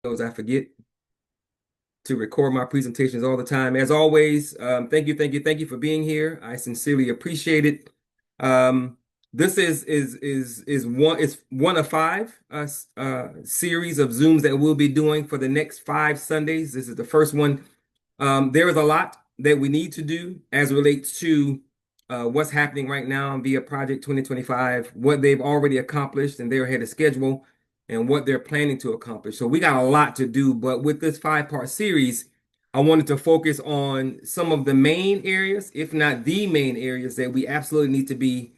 I forget to record my presentations all the time. As always, thank you for being here. I sincerely appreciate it. This is one of five series of Zooms that we'll be doing for the next 5 Sundays. This is the first one. There is a lot that we need to do as it relates to what's happening right now via Project 2025, what they've already accomplished, and they're ahead of schedule and what they're planning to accomplish. So we got a lot to do, but with this 5-part series, I wanted to focus on some of the main areas, if not the main areas, that we absolutely need to be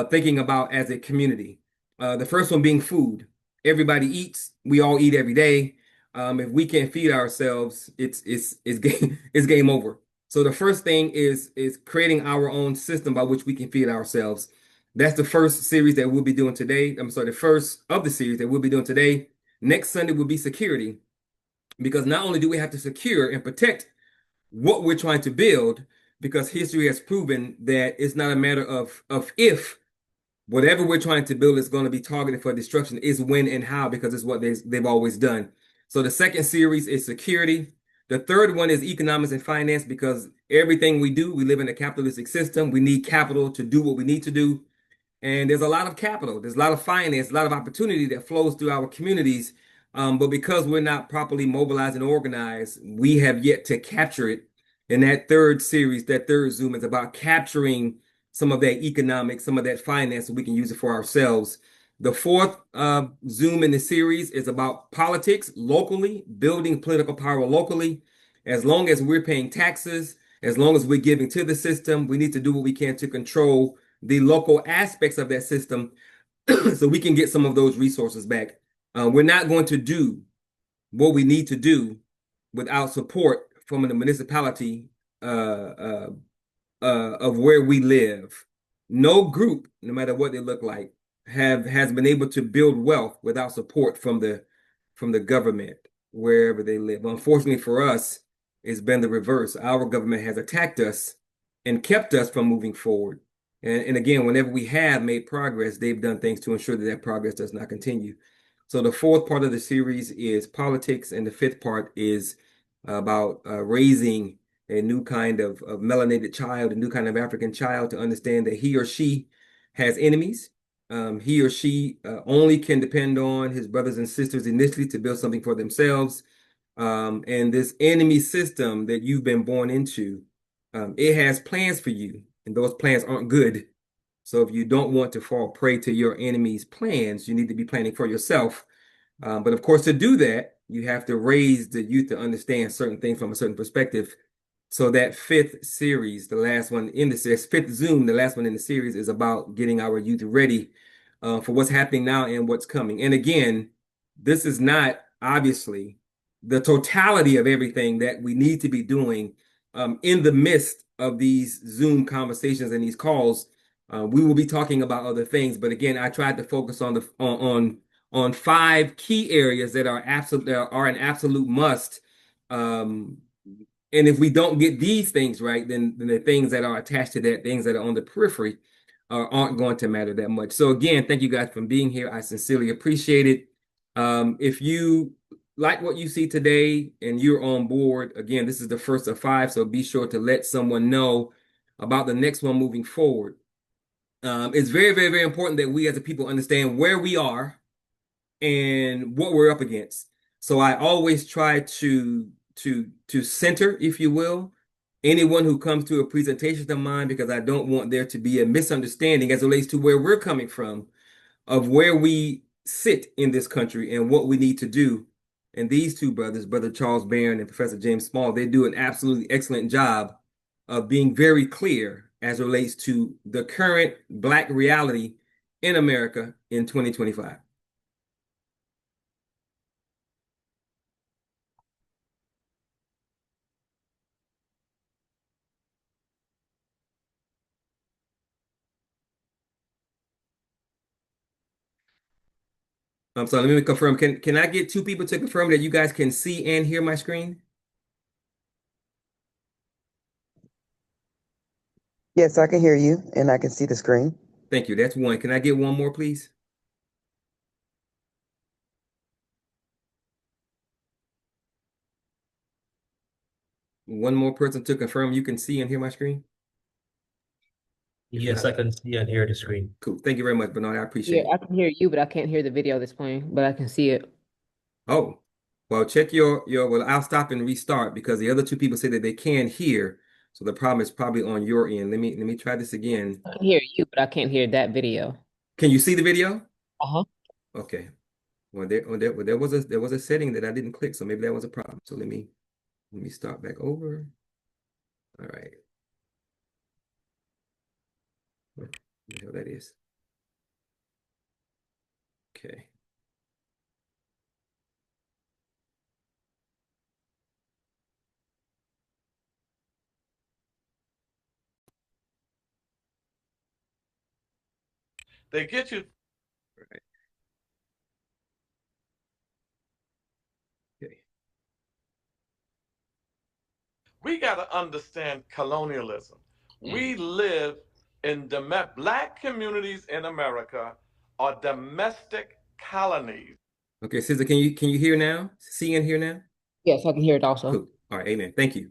thinking about as a community. The first one being food. Everybody eats. We all eat every day. If we can't feed ourselves, it's game it's game over. So the first thing is creating our own system by which we can feed ourselves. That's the first series that we'll be doing today. I'm sorry, the first of the series that we'll be doing today. Next Sunday will be security, because not only do we have to secure and protect what we're trying to build, because history has proven that it's not a matter of if whatever we're trying to build is going to be targeted for destruction, is when and how, because it's what they've always done. So the second series is security. The third one is economics and finance, because everything we do, we live in a capitalistic system. We need capital to do what we need to do. And there's a lot of capital, there's a lot of finance, a lot of opportunity that flows through our communities. But because we're not properly mobilized and organized, we have yet to capture it. And that third series, that third Zoom, is about capturing some of that economics, some of that finance, so we can use it for ourselves. The fourth Zoom in the series is about politics locally, building political power locally. As long as we're paying taxes, as long as we're giving to the system, we need to do what we can to control the local aspects of that system so we can get some of those resources back. We're not going to do what we need to do without support from the municipality of where we live. No group, no matter what they look like, has been able to build wealth without support from the government wherever they live. Unfortunately for us, it's been the reverse. Our government has attacked us and kept us from moving forward. And again, whenever we have made progress, they've done things to ensure that that progress does not continue. So the fourth part of the series is politics, and the fifth part is about raising a new kind of melanated child, a new kind of African child, to understand that he or she has enemies. He or she only can depend on his brothers and sisters initially to build something for themselves. And this enemy system that you've been born into, it has plans for you, and those plans aren't good. So if you don't want to fall prey to your enemy's plans, you need to be planning for yourself. But of course, to do that, you have to raise the youth to understand certain things from a certain perspective. So that fifth series, the last one in the series, fifth Zoom, the last one in the series, is about getting our youth ready for what's happening now and what's coming. And again, this is not obviously the totality of everything that we need to be doing in the midst of these Zoom conversations and these calls. We will be talking about other things, but again, I tried to focus on on five key areas that are an absolute must. Um, and if we don't get these things right, then the things that are attached to that, things that are on the periphery, aren't going to matter that much. So again, thank you guys for being here. I sincerely appreciate it. If you like what you see today and you're on board, again, this is the first of five, so be sure to let someone know about the next one moving forward. It's very, very, very important that we as a people understand where we are and what we're up against. So I always try to center, if you will, anyone who comes to a presentation of mine, because I don't want there to be a misunderstanding as it relates to where we're coming from, of where we sit in this country and what we need to do. And these two brothers, Brother Charles Barron and Professor James Small, they do an absolutely excellent job of being very clear as it relates to the current Black reality in America in 2025. So let me confirm. Can I get two people to confirm that you guys can see and hear my screen? Yes, I can hear you and I can see the screen. Thank you. That's one. Can I get one more, please? one more person to confirm you can see and hear my screen? Yes, I can see and hear the screen. Cool. Thank you very much, Bernard. I Yeah, appreciate I it. can hear you, but I can't hear the video that's playing, but I can see it. Oh, well, check well, I'll stop and restart because the other two people say that they can hear. So the problem is probably on your end. Let me try this again. I can hear you, but I can't hear that video. Can you see the video? Uh-huh. Okay. There was a setting that I didn't click, so maybe that was a problem. So let me start back over. All right. What the hell that is? Okay. They get you. All right. Okay. We got to understand colonialism. We live in black communities in America are domestic colonies. Okay, Sister, can you hear now? See and hear now? Yes, I can hear it also. Cool. All right, amen. Thank you.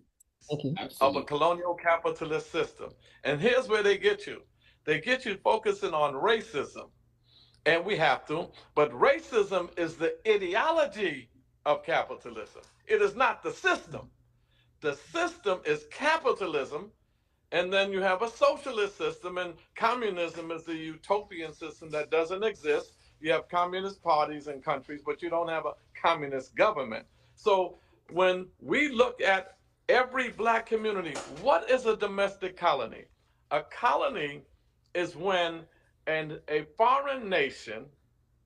Thank you. Of a colonial capitalist system. And here's where they get you. They get you focusing on racism. And we have to, but racism is the ideology of capitalism. It is not the system. The system is capitalism, and then you have a socialist system, and communism is the utopian system that doesn't exist. You have communist parties and countries, but you don't have a communist government. So when we look at every black community, what is a domestic colony? A colony is when a foreign nation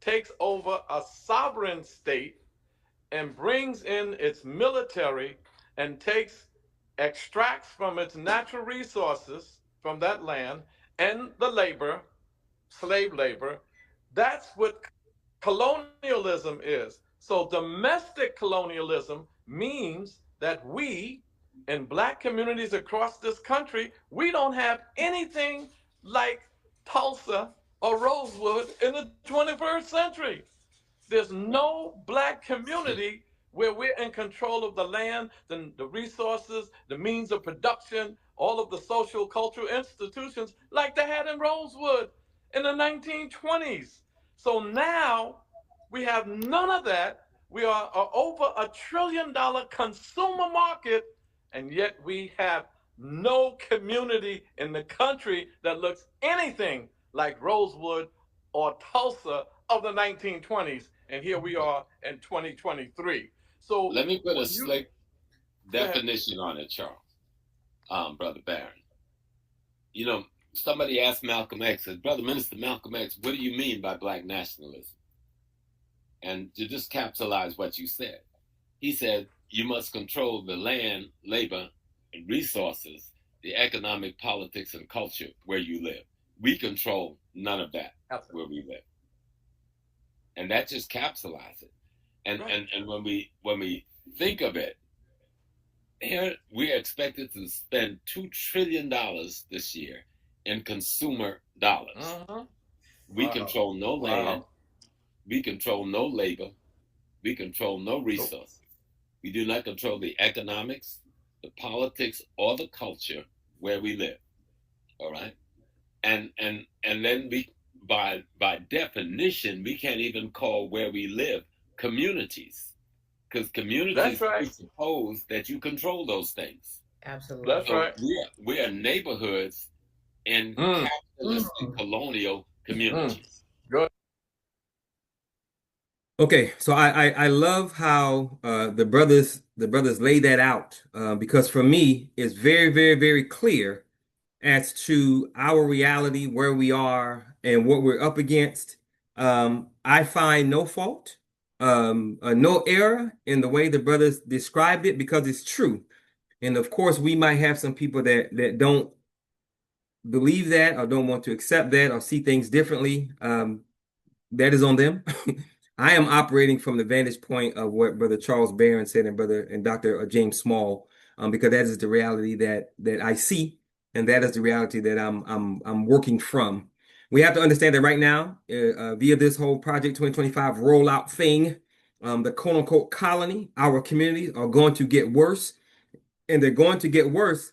takes over a sovereign state and brings in its military and extracts from its natural resources from that land and the labor, slave labor. That's what colonialism is. So domestic colonialism means that we in black communities across this country, we don't have anything like Tulsa or Rosewood in the 21st century. There's no black community where we're in control of the land, the resources, the means of production, all of the social, cultural institutions like they had in Rosewood in the 1920s. So now we have none of that. We are over $1 trillion consumer market, and yet we have no community in the country that looks anything like Rosewood or Tulsa of the 1920s. And here we are in 2023. So let me put a slick definition on it, Charles, Brother Barron. You know, somebody asked Malcolm X, said, Brother Minister Malcolm X, what do you mean by black nationalism? And to just capitalize what you said, he said, you must control the land, labor, and resources, the economic, politics, and culture where you live. We control none of that. Absolutely. Where we live. And that just capsulizes it. And right. and when we think of it, here we're expected to spend $2 trillion this year in consumer dollars. Uh-huh. We control no land, we control no labor, we control no resources. We do not control the economics, the politics, or the culture where we live. All right? And then we by definition, we can't even call where we live communities, because communities presuppose that you control those things. Absolutely. That's so right. We are neighborhoods in capitalistic colonial communities. Good. Okay, so I love how the brothers lay that out because for me it's very, very, very clear as to our reality, where we are, and what we're up against. I find no fault, no error in the way the brothers described it because it's true. And of course, we might have some people that don't believe that or don't want to accept that or see things differently. That is on them. I am operating from the vantage point of what Brother Charles Barron said and Dr. James Small, because that is the reality that I see. And that is the reality that I'm working from. We have to understand that right now, via this whole Project 2025 rollout thing, the quote unquote colony, our communities are going to get worse. and they're going to get worse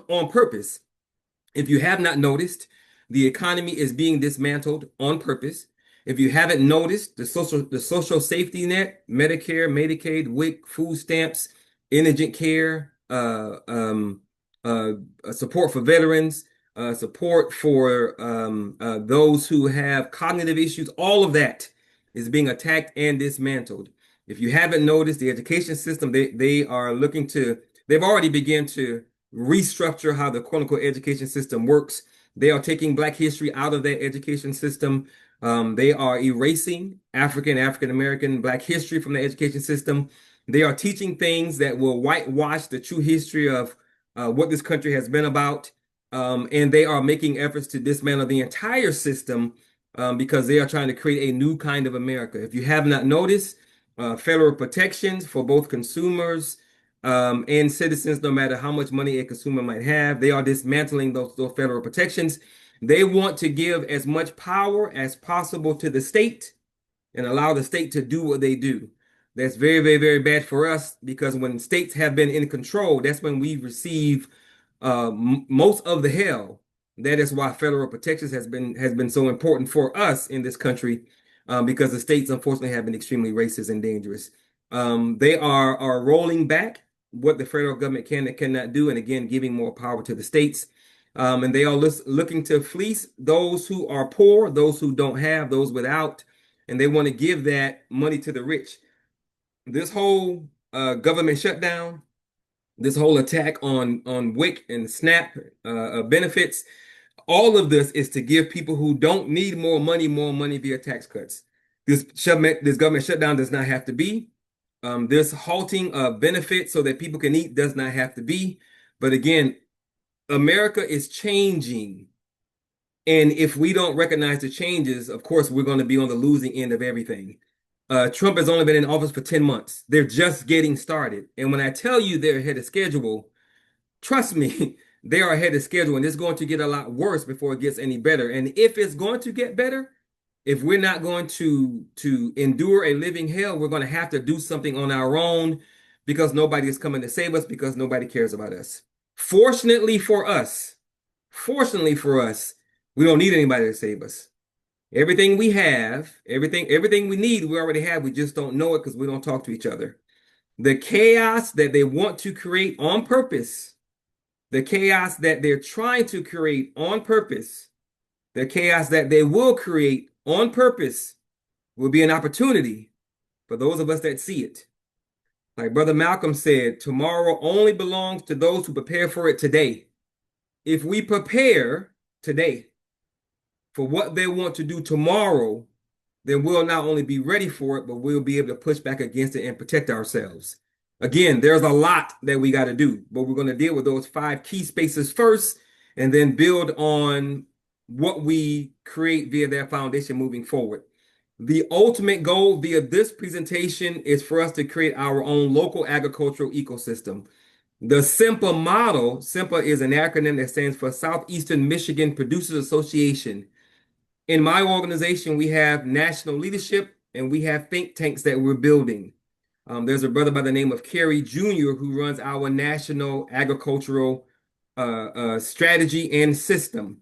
on purpose. If you have not noticed, the economy is being dismantled on purpose. If you haven't noticed, the social safety net, Medicare, Medicaid, WIC, food stamps, indigent care, support for veterans, support for those who have cognitive issues, all of that is being attacked and dismantled. If you haven't noticed, the education system, they are looking to, they've already begun to restructure how the quote unquote education system works. They are taking Black history out of that education system. They are erasing African American, Black history from the education system. They are teaching things that will whitewash the true history of what this country has been about. And they are making efforts to dismantle the entire system because they are trying to create a new kind of America. If you have not noticed, federal protections for both consumers and citizens, no matter how much money a consumer might have, they are dismantling those federal protections. They want to give as much power as possible to the state and allow the state to do what they do. That's very, very, very bad for us, because when states have been in control, that's when we receive most of the hell. That is why federal protections has been so important for us in this country, because the states unfortunately have been extremely racist and dangerous. They are rolling back what the federal government can and cannot do, and again giving more power to the states. And they are looking to fleece those who are poor, those who don't have, those without, and they want to give that money to the rich. This whole government shutdown, this whole attack on WIC and SNAP benefits, all of this is to give people who don't need more money via tax cuts. This government shutdown does not have to be. This halting of benefits so that people can eat does not have to be. But again, America is changing. And if we don't recognize the changes, of course, we're going to be on the losing end of everything. Trump has only been in office for 10 months. They're just getting started. And when I tell you they're ahead of schedule, trust me, they are ahead of schedule, and it's going to get a lot worse before it gets any better. And if it's going to get better, if we're not going to endure a living hell, we're going to have to do something on our own, because nobody is coming to save us, because nobody cares about us. Fortunately for us, we don't need anybody to save us. Everything we have, everything we need, we already have. We just don't know it because we don't talk to each other. The chaos that they want to create on purpose, the chaos that they're trying to create on purpose, the chaos that they will create on purpose will be an opportunity for those of us that see it. Like Brother Malcolm said, tomorrow only belongs to those who prepare for it today. If we prepare today for what they want to do tomorrow, then we'll not only be ready for it, but we'll be able to push back against it and protect ourselves. Again, there's a lot that we got to do, but we're going to deal with those 5 key spaces first, and then build on what we create via that foundation moving forward. The ultimate goal via this presentation is for us to create our own local agricultural ecosystem. The SIMPA model, SIMPA is an acronym that stands for Southeastern Michigan Producers Association. In my organization, we have national leadership and we have think tanks that we're building. There's a brother by the name of Kerry Jr. who runs our national agricultural strategy and system.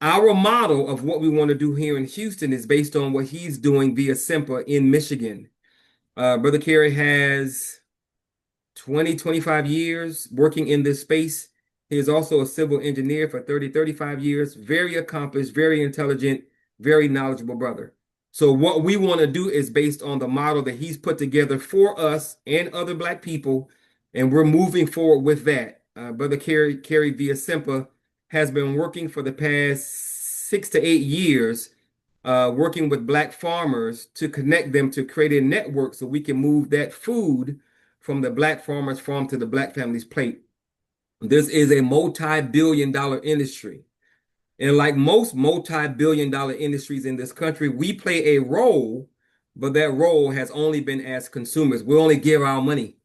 Our model of what we want to do here in Houston is based on what he's doing via SIMPA in Michigan. Brother Kerry has 25 years working in this space. He is also a civil engineer for 35 years, very accomplished, very intelligent, very knowledgeable brother. So what we want to do is based on the model that he's put together for us and other Black people, and we're moving forward with that. Brother Kerry via SIMPA has been working for the past 6 to 8 years, working with Black farmers to connect them to create a network so we can move that food from the Black farmer's farm to the Black family's plate. This is a multi-billion-dollar industry. And like most multi-billion-dollar industries in this country, we play a role, but that role has only been as consumers. We only give our money.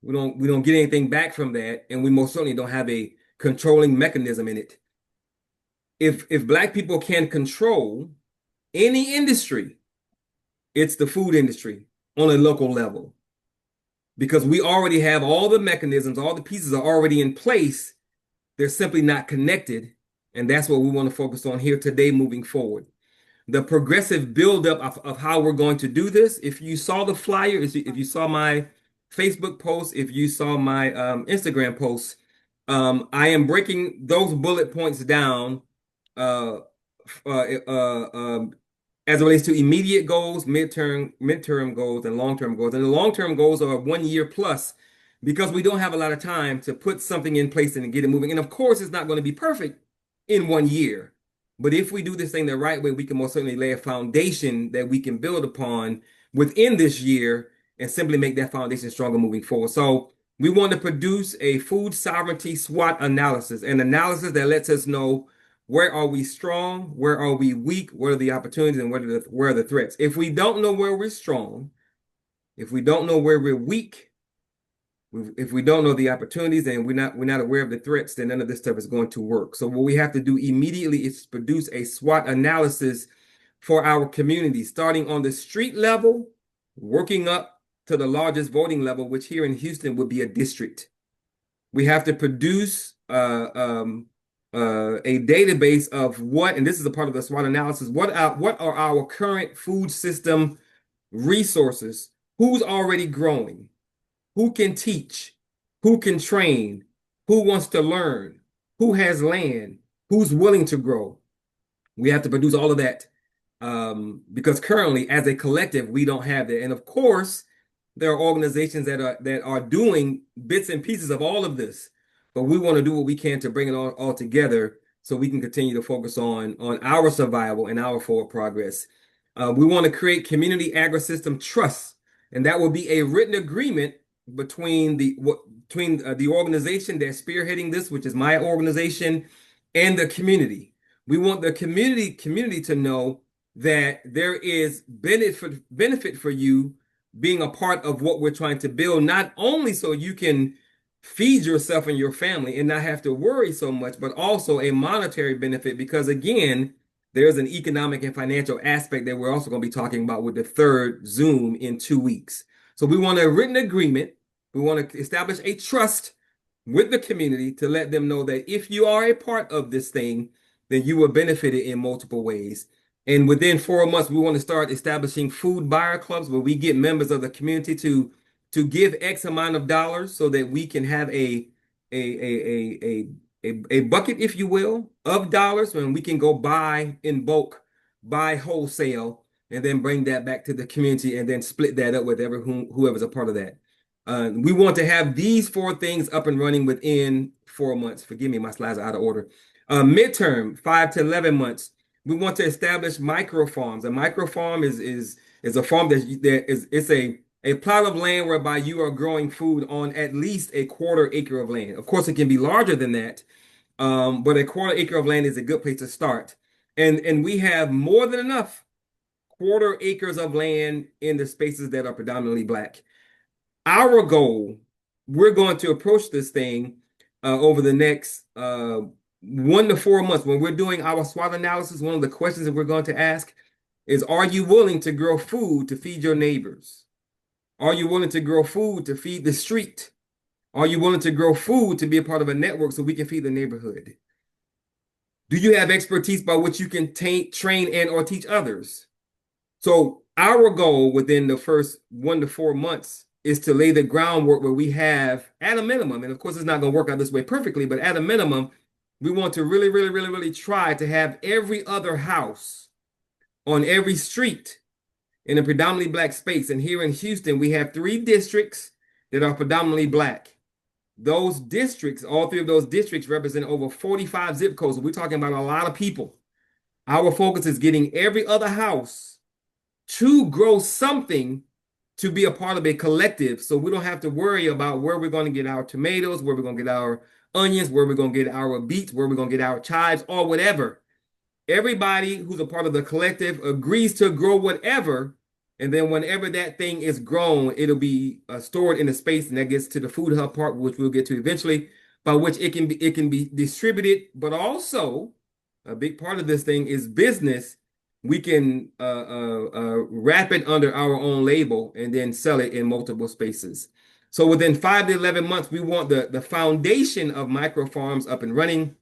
We don't get anything back from that, and we most certainly don't have a controlling mechanism in it. If Black people can control any industry, it's the food industry on a local level. because we already have all the mechanisms, all the pieces are already in place. They're simply not connected. And that's what we want to focus on here today moving forward. The progressive buildup of how we're going to do this. If you saw the flyer, if you saw my Facebook post, if you saw my Instagram post, I am breaking those bullet points down uh, as it relates to immediate goals, midterm goals, and long-term goals. And the long-term goals are 1 year plus, because we don't have a lot of time to put something in place and get it moving. And of course, it's not going to be perfect in 1 year. But if we do this thing the right way, we can most certainly lay a foundation that we can build upon within this year and simply make that foundation stronger moving forward. So we want to produce a food sovereignty SWOT analysis, an analysis that lets us know where are we strong, where are we weak, what are the opportunities, and where are the threats. If we don't know where we're strong, if we don't know where we're weak, if we don't know the opportunities and we're not aware of the threats, then none of this stuff is going to work. So what we have to do immediately is produce a SWOT analysis for our community, starting on the street level, working up to the largest voting level, which here in Houston would be a district. We have to produce a database of what, and this is a part of the SWOT analysis, what are our current food system resources, who's already growing, who can teach, who can train, who wants to learn, who has land, who's willing to grow. We have to produce all of that because currently, as a collective, we don't have that. And of course, there are organizations that are doing bits and pieces of all of this, but we want to do what we can to bring it all together so we can continue to focus on our survival and our forward progress. We want to create community agrisystem trust, and that will be a written agreement between the organization that's spearheading this, which is my organization, and the community. We want the community to know that there is benefit for you being a part of what we're trying to build, not only so you can feed yourself and your family and not have to worry so much, but also a monetary benefit, because again, there's an economic and financial aspect that we're also going to be talking about with the third Zoom in 2 weeks. So we want a written agreement. We want to establish a trust with the community to let them know that if you are a part of this thing, then you will benefit it in multiple ways. And within 4 months, we want to start establishing food buyer clubs where we get members of the community to give X amount of dollars so that we can have a bucket, if you will, of dollars when we can go buy in bulk, buy wholesale, and then bring that back to the community and then split that up with whoever's a part of that. We want to have these 4 things up and running within 4 months. Forgive me, my slides are out of order. Midterm, 5 to 11 months. We want to establish micro farms. A micro farm is a farm it's a plot of land whereby you are growing food on at least a 1/4 acre of land. Of course, it can be larger than that, but a 1/4 acre of land is a good place to start. And we have more than enough 1/4 acres of land in the spaces that are predominantly Black. Our goal, we're going to approach this thing over the next 1 to 4 months. When we're doing our SWOT analysis, one of the questions that we're going to ask is, are you willing to grow food to feed your neighbors? Are you willing to grow food to feed the street? Are you willing to grow food to be a part of a network so we can feed the neighborhood? Do you have expertise by which you can train and or teach others? So our goal within the first 1 to 4 months is to lay the groundwork where we have, at a minimum, and of course it's not going to work out this way perfectly, but at a minimum, we want to really, really, really, really try to have every other house on every street in a predominantly Black space. And here in Houston, we have 3 districts that are predominantly Black. Those districts, all 3 of those districts represent over 45 zip codes. We're talking about a lot of people. Our focus is getting every other house to grow something to be a part of a collective, so we don't have to worry about where we're going to get our tomatoes, where we're going to get our onions, where we're going to get our beets, where we're going to get our chives, or whatever. Everybody who's a part of the collective agrees to grow whatever, and then whenever that thing is grown, it'll be stored in a space, and that gets to the food hub part, which we'll get to eventually, by which it can be distributed. But also, a big part of this thing is business. We can wrap it under our own label and then sell it in multiple spaces. So within 5 to 11 months, we want the foundation of micro farms up and running.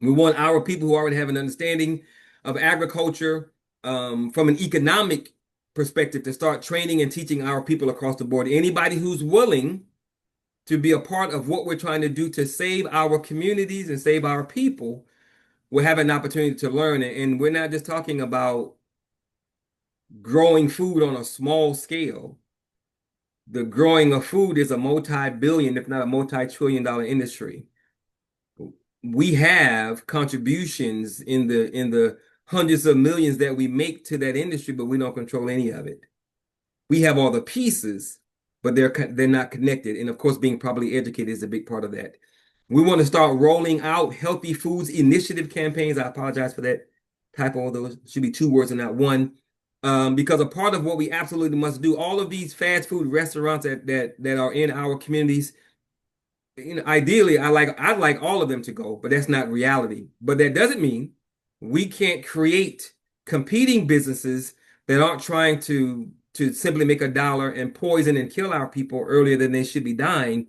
We want our people who already have an understanding of agriculture from an economic perspective to start training and teaching our people across the board. Anybody who's willing to be a part of what we're trying to do to save our communities and save our people will have an opportunity to learn. And we're not just talking about growing food on a small scale. The growing of food is a multi-billion, if not a multi-trillion-dollar industry. We have contributions in the hundreds of millions that we make to that industry, but we don't control any of it. We have all the pieces, but they're not connected. And of course, being properly educated is a big part of that. We want to start rolling out healthy foods initiative campaigns. I apologize for that typo. Those should be 2 words and not one. Because a part of what we absolutely must do, all of these fast food restaurants that are in our communities, ideally, I'd like all of them to go, but that's not reality. But that doesn't mean we can't create competing businesses that aren't trying to simply make a dollar and poison and kill our people earlier than they should be dying,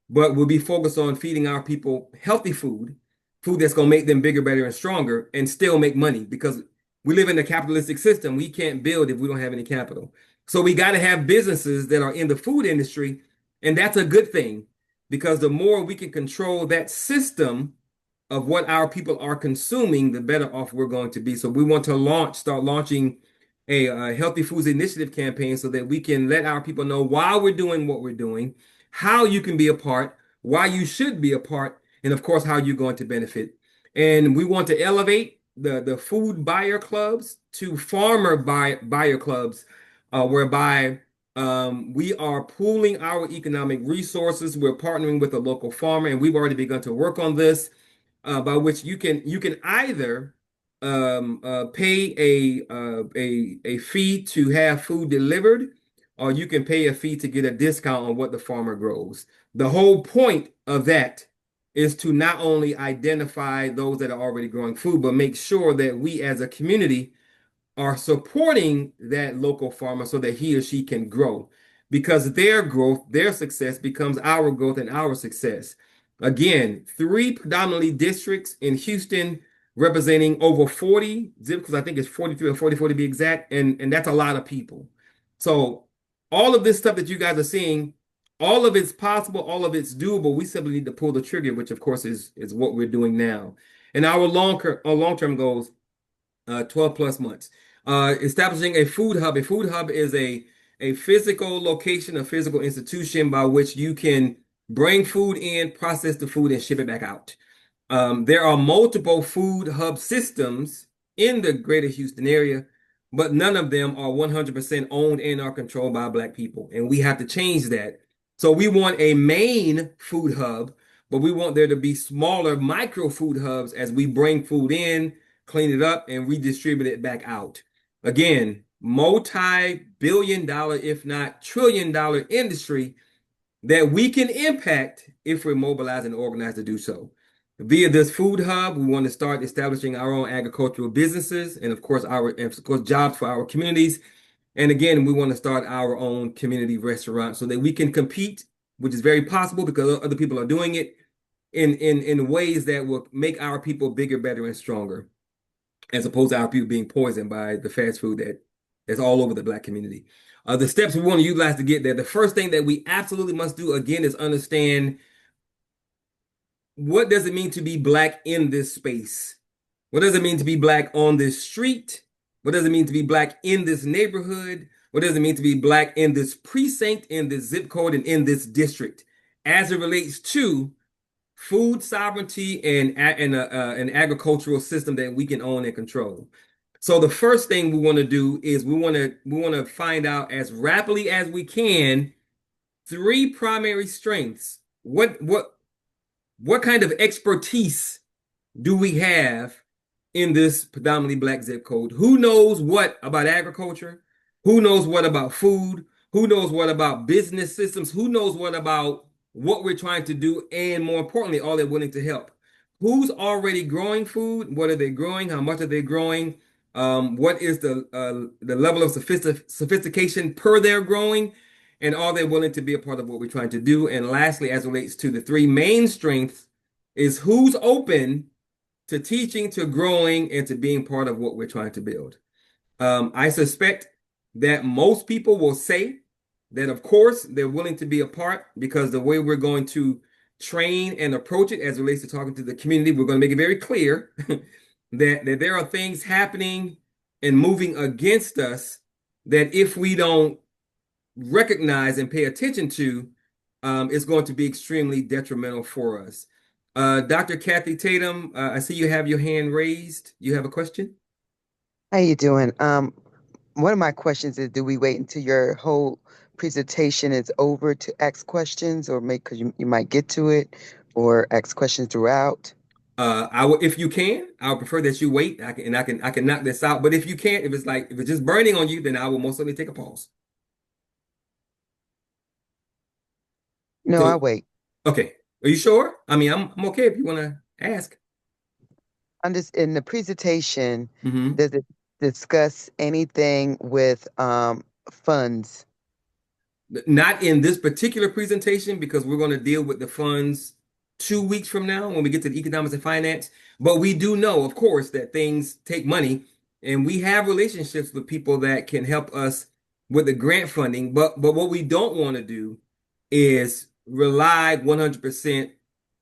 but we'll be focused on feeding our people healthy food that's going to make them bigger, better, and stronger, and still make money, because we live in a capitalistic system. We can't build if we don't have any capital. So we got to have businesses that are in the food industry, and that's a good thing, because the more we can control that system of what our people are consuming, the better off we're going to be. So we want to start launching a healthy foods initiative campaign so that we can let our people know why we're doing what we're doing, how you can be a part, why you should be a part, and of course, how you're going to benefit. And we want to elevate the food buyer clubs to farmer buyer clubs, whereby we are pooling our economic resources. We're partnering with a local farmer, and we've already begun to work on this, by which you can either pay a fee to have food delivered, or you can pay a fee to get a discount on what the farmer grows. The whole point of that is to not only identify those that are already growing food, but make sure that we as a community are supporting that local farmer so that he or she can grow, because their growth, their success becomes our growth and our success. Again, 3 predominantly districts in Houston representing over 40 zip codes. I think it's 43 or 44 to be exact. And that's a lot of people. So all of this stuff that you guys are seeing, all of it's possible, all of it's doable. We simply need to pull the trigger, which of course is what we're doing now. And our long-term goals, 12 plus months. Establishing a food hub. A food hub is a physical location, a physical institution by which you can bring food in, process the food, and ship it back out. There are multiple food hub systems in the greater Houston area, but none of them are 100% owned and are controlled by Black people. And we have to change that. So we want a main food hub, but we want there to be smaller micro food hubs as we bring food in, clean it up, and redistribute it back out. Again, multi-billion-dollar, if not trillion-dollar industry that we can impact if we're mobilized and organized to do so. Via this food hub, we want to start establishing our own agricultural businesses and of course jobs for our communities. And again, we want to start our own community restaurant so that we can compete, which is very possible because other people are doing it in ways that will make our people bigger, better, and stronger, as opposed to our people being poisoned by the fast food that's all over the Black community. The steps we want to utilize to get there. The first thing that we absolutely must do, again, is understand what does it mean to be Black in this space? What does it mean to be Black on this street? What does it mean to be Black in this neighborhood? What does it mean to be Black in this precinct, in this zip code, and in this district, as it relates to food sovereignty and an agricultural system that we can own and control? So the first thing we want to do is we want to find out as rapidly as we can 3 primary strengths. What kind of expertise do we have in this predominantly Black zip code? Who knows what about agriculture? Who knows what about food? Who knows what about business systems? Who knows what about what we're trying to do? And more importantly, are they willing to help? Who's already growing food? What are they growing? How much are they growing? What is the level of sophistication per their growing? And are they willing to be a part of what we're trying to do? And lastly, as it relates to the three main strengths, is who's open to teaching, to growing, and to being part of what we're trying to build. I suspect that most people will say that, of course, they're willing to be a part, because the way we're going to train and approach it as it relates to talking to the community, we're going to make it very clear that there are things happening and moving against us that if we don't recognize and pay attention to, it's going to be extremely detrimental for us. Dr. Kathy Tatum, I see you have your hand raised. You have a question? How you doing? One of my questions is, do we wait until your whole presentation is over to ask questions, or because you might get to it, or ask questions throughout? I will, if you can, I would prefer that you wait. I can knock this out. But if you can't, if it's just burning on you, then I will most certainly take a pause. No, So, I'll wait. okay. Are you sure? I mean, I'm okay if you want to ask. I'm just in the presentation. Mhm. Does it discuss anything with funds? Not in this particular presentation, because we're going to deal with the funds 2 weeks from now when we get to the economics and finance. But we do know, of course, that things take money, and we have relationships with people that can help us with the grant funding. But what we don't want to do is rely 100%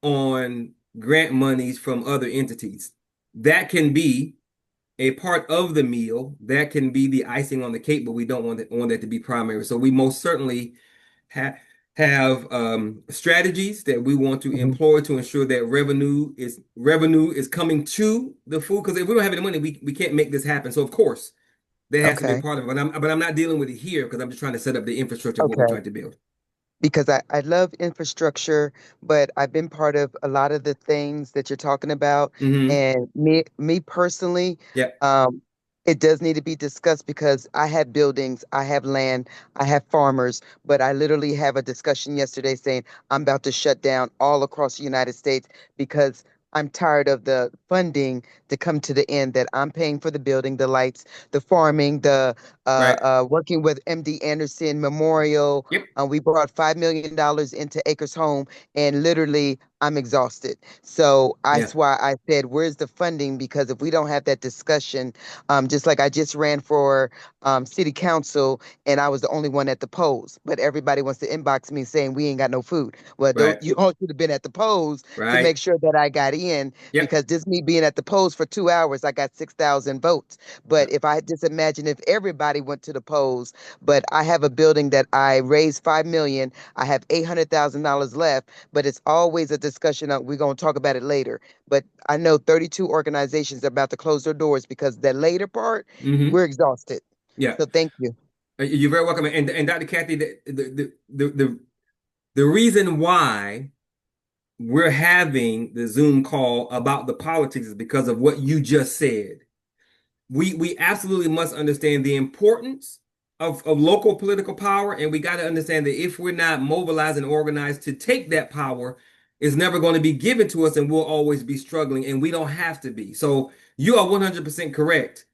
on grant monies from other entities. That can be a part of the meal, that can be the icing on the cake, but we don't want that to be primary. So we most certainly have strategies that we want to employ to ensure that revenue is coming to the food. Because if we don't have any money, we can't make this happen. So of course, that has to be Okay. part of it. But I'm not dealing with it here, because I'm just trying to set up the infrastructure of what we're Okay. trying to build. Because I love infrastructure, but I've been part of a lot of the things that you're talking about. Mhm. And me personally, Yep. it does need to be discussed, because I have buildings, I have land, I have farmers, but I literally have a discussion yesterday saying I'm about to shut down all across the United States, because I'm tired of the funding to come to the end that I'm paying for the building, the lights, the farming, the Right. working with MD Anderson Memorial. Yep. We brought $5 million into Acres Home, and literally I'm exhausted. So Yeah. that's why I said, where's the funding? Because if we don't have that discussion, just like I just ran for city council, and I was the only one at the polls, but everybody wants to inbox me saying we ain't got no food. Well, Right. you all should have been at the polls to Right. make sure that I got in, Yep. because just me being at the polls for 2 hours, I got 6,000 votes. But if I just imagine if everybody went to the polls, but I have a building that I raised $5 million, I have $800,000 left, but it's always a discussion of, we're going to talk about it later. But I know 32 organizations are about to close their doors because that later part, Mhm. we're exhausted. Yeah. So thank you. You're very welcome. And Dr. Kathy, the reason why we're having the Zoom call about the politics is because of what you just said. We absolutely must understand the importance of local political power, and we got to understand that if we're not mobilized and organized to take that power, it's never going to be given to us, and we'll always be struggling, and we don't have to be. So you are 100% correct.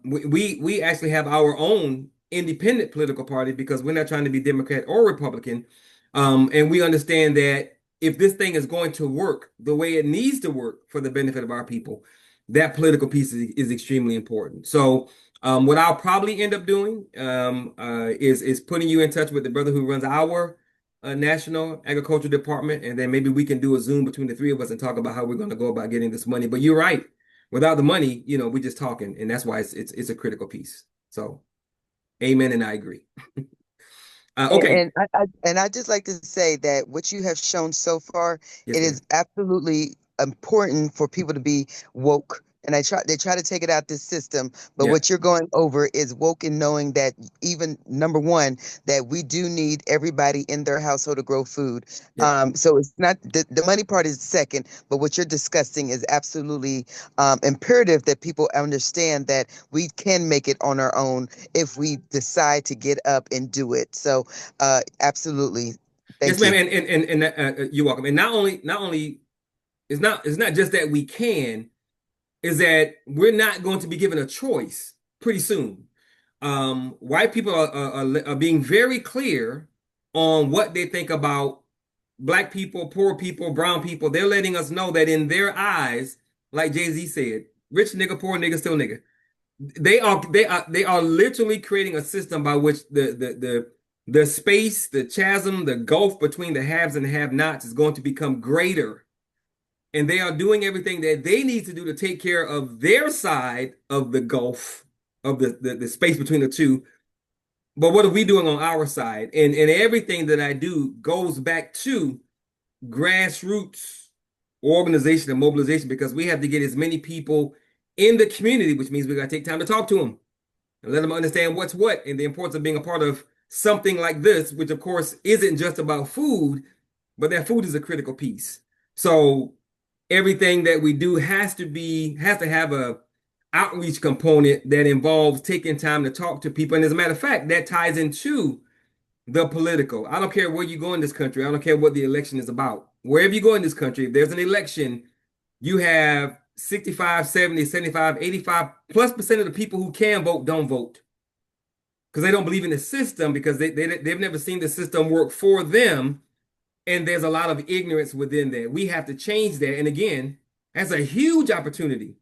We actually have our own independent political party, because we're not trying to be Democrat or Republican. And we understand that if this thing is going to work the way it needs to work for the benefit of our people, that political piece is extremely important. So what I'll probably end up doing is putting you in touch with the brother who runs our National Agriculture Department, and then maybe we can do a Zoom between the three of us and talk about how we're going to go about getting this money. But you're right. Without the money, we're just talking, and that's why it's a critical piece. So, amen, and I agree. Okay. And I just like to say that what you have shown so far, Yes, it ma'am. is absolutely important for people to be woke. And they try to take it out this system, but Yeah. what you're going over is woke, and knowing that even number one, that we do need everybody in their household to grow food. Yeah. So it's not the money part is second, but what you're discussing is absolutely imperative that people understand that we can make it on our own if we decide to get up and do it. So absolutely. Yes, Thank ma'am. you. And you're welcome. And not only it's not just that we can, is that we're not going to be given a choice pretty soon. white people are being very clear on what they think about black people, poor people, brown people. They're letting us know that in their eyes, like Jay-Z said, rich nigga, poor nigga, still nigga. They are literally creating a system by which the space, the chasm, the gulf between the haves and the have-nots is going to become greater. And they are doing everything that they need to do to take care of their side of the gulf, of the space between the two. But what are we doing on our side? And everything that I do goes back to grassroots organization and mobilization, because we have to get as many people in the community, which means we got to take time to talk to them and let them understand what's what and the importance of being a part of something like this, which of course isn't just about food, but that food is a critical piece. So everything that we do has to have a outreach component that involves taking time to talk to people. And as a matter of fact, that ties into the political. I don't care where you go in this country. I don't care what the election is about. Wherever you go in this country, if there's an election, you have 65, 70, 75, 85 plus percent of the people who can vote don't vote because they don't believe in the system, because they've never seen the system work for them. And there's a lot of ignorance within that. We have to change that. And again, that's a huge opportunity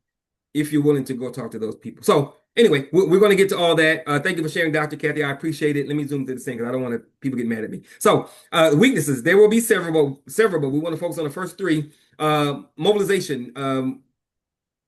if you're willing to go talk to those people. So anyway, we're going to get to all that. Thank you for sharing, Dr. Kathy. I appreciate it. Let me zoom through this thing because I don't want people get mad at me. So weaknesses, there will be several, but we want to focus on the first three. Mobilization.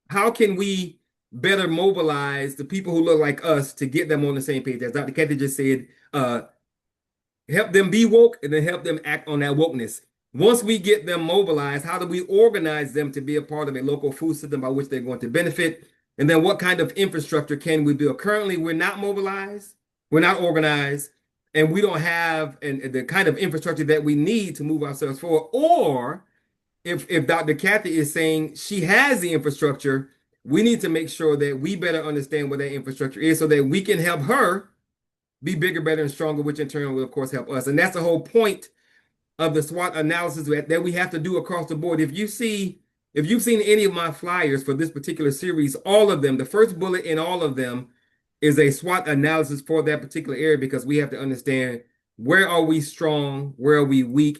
How can we better mobilize the people who look like us to get them on the same page? As Dr. Kathy just said, help them be woke and then help them act on that wokeness. Once we get them mobilized, how do we organize them to be a part of a local food system by which they're going to benefit? And then what kind of infrastructure can we build? Currently, we're not mobilized, we're not organized, and we don't have the kind of infrastructure that we need to move ourselves forward. Or if Dr. Kathy is saying she has the infrastructure, we need to make sure that we better understand what that infrastructure is so that we can help her be bigger, better, and stronger, which in turn will, of course, help us. And that's the whole point of the SWOT analysis that we have to do across the board. If you've seen any of my flyers for this particular series, all of them, the first bullet in all of them is a SWOT analysis for that particular area, because we have to understand where are we strong, where are we weak,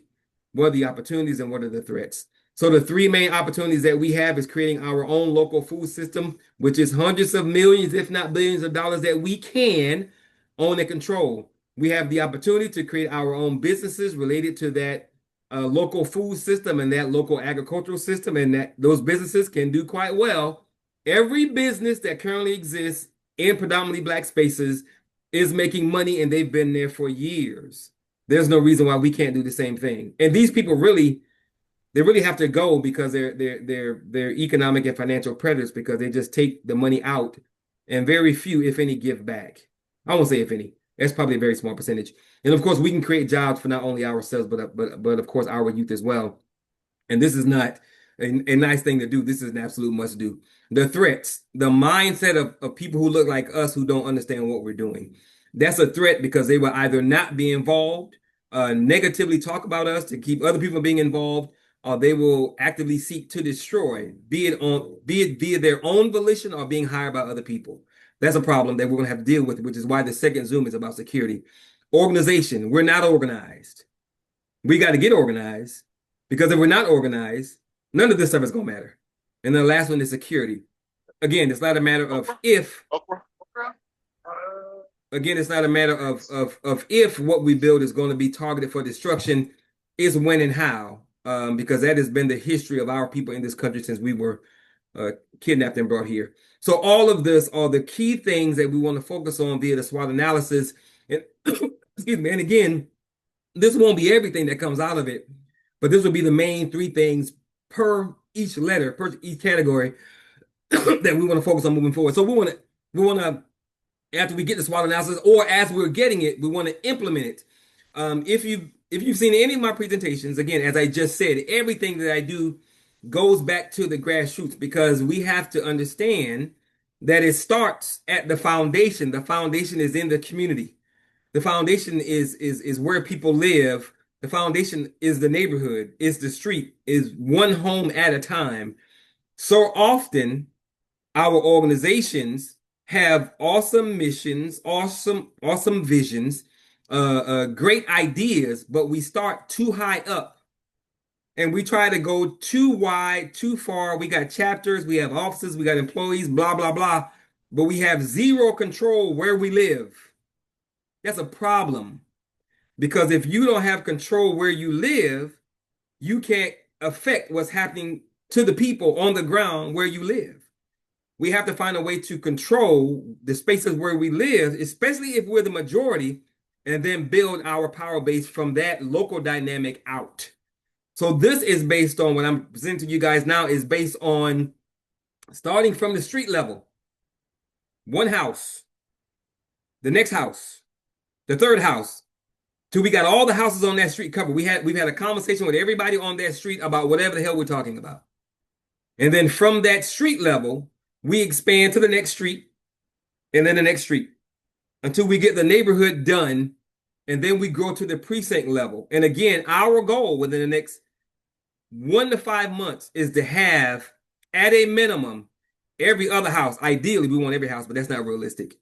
what are the opportunities, and what are the threats. So the three main opportunities that we have is creating our own local food system, which is hundreds of millions, if not billions of dollars that we can own and control. We have the opportunity to create our own businesses related to that local food system and that local agricultural system, and that those businesses can do quite well. Every business that currently exists in predominantly Black spaces is making money, and they've been there for years. There's no reason why we can't do the same thing. And these people really have to go because they're economic and financial predators, because they just take the money out, and very few, if any, give back. I won't say if any. That's probably a very small percentage. And of course, we can create jobs for not only ourselves, but of course, our youth as well. And this is not a nice thing to do. This is an absolute must do. The threats, the mindset of people who look like us who don't understand what we're doing. That's a threat, because they will either not be involved, negatively talk about us to keep other people being involved, or they will actively seek to destroy, be it via their own volition or being hired by other people. That's a problem that we're going to have to deal with, which is why the second Zoom is about security. Organization, we're not organized. We got to get organized, because if we're not organized, none of this stuff is going to matter. And then the last one is security. Again, it's not a matter of if. Again, it's not a matter of if what we build is going to be targeted for destruction. It's when and how, because that has been the history of our people in this country since we were kidnapped and brought here. So all of this are the key things that we want to focus on via the SWOT analysis. And excuse me. And again, this won't be everything that comes out of it, but this will be the main three things per each letter, per each category that we want to focus on moving forward. So we want to, after we get the SWOT analysis, or as we're getting it, we want to implement it. If you've seen any of my presentations, again, as I just said, everything that I do goes back to the grassroots, because we have to understand that it starts at the foundation. The foundation is in the community. The foundation is where people live. The foundation is the neighborhood, is the street, is one home at a time. So often, our organizations have awesome missions, awesome visions, great ideas, but we start too high up and we try to go too wide, too far. We got chapters, we have offices, we got employees, blah, blah, blah, but we have zero control where we live. That's a problem, because if you don't have control where you live, you can't affect what's happening to the people on the ground where you live. We have to find a way to control the spaces where we live, especially if we're the majority, and then build our power base from that local dynamic out. So this is based on what I'm presenting to you guys now, is based on starting from the street level. One house, the next house, the third house, till we got all the houses on that street covered. We've had a conversation with everybody on that street about whatever the hell we're talking about. And then from that street level, we expand to the next street and then the next street until we get the neighborhood done. And then we go to the precinct level. And again, our goal within the next 1 to 5 months is to have, at a minimum, every other house. Ideally, we want every house, but that's not realistic.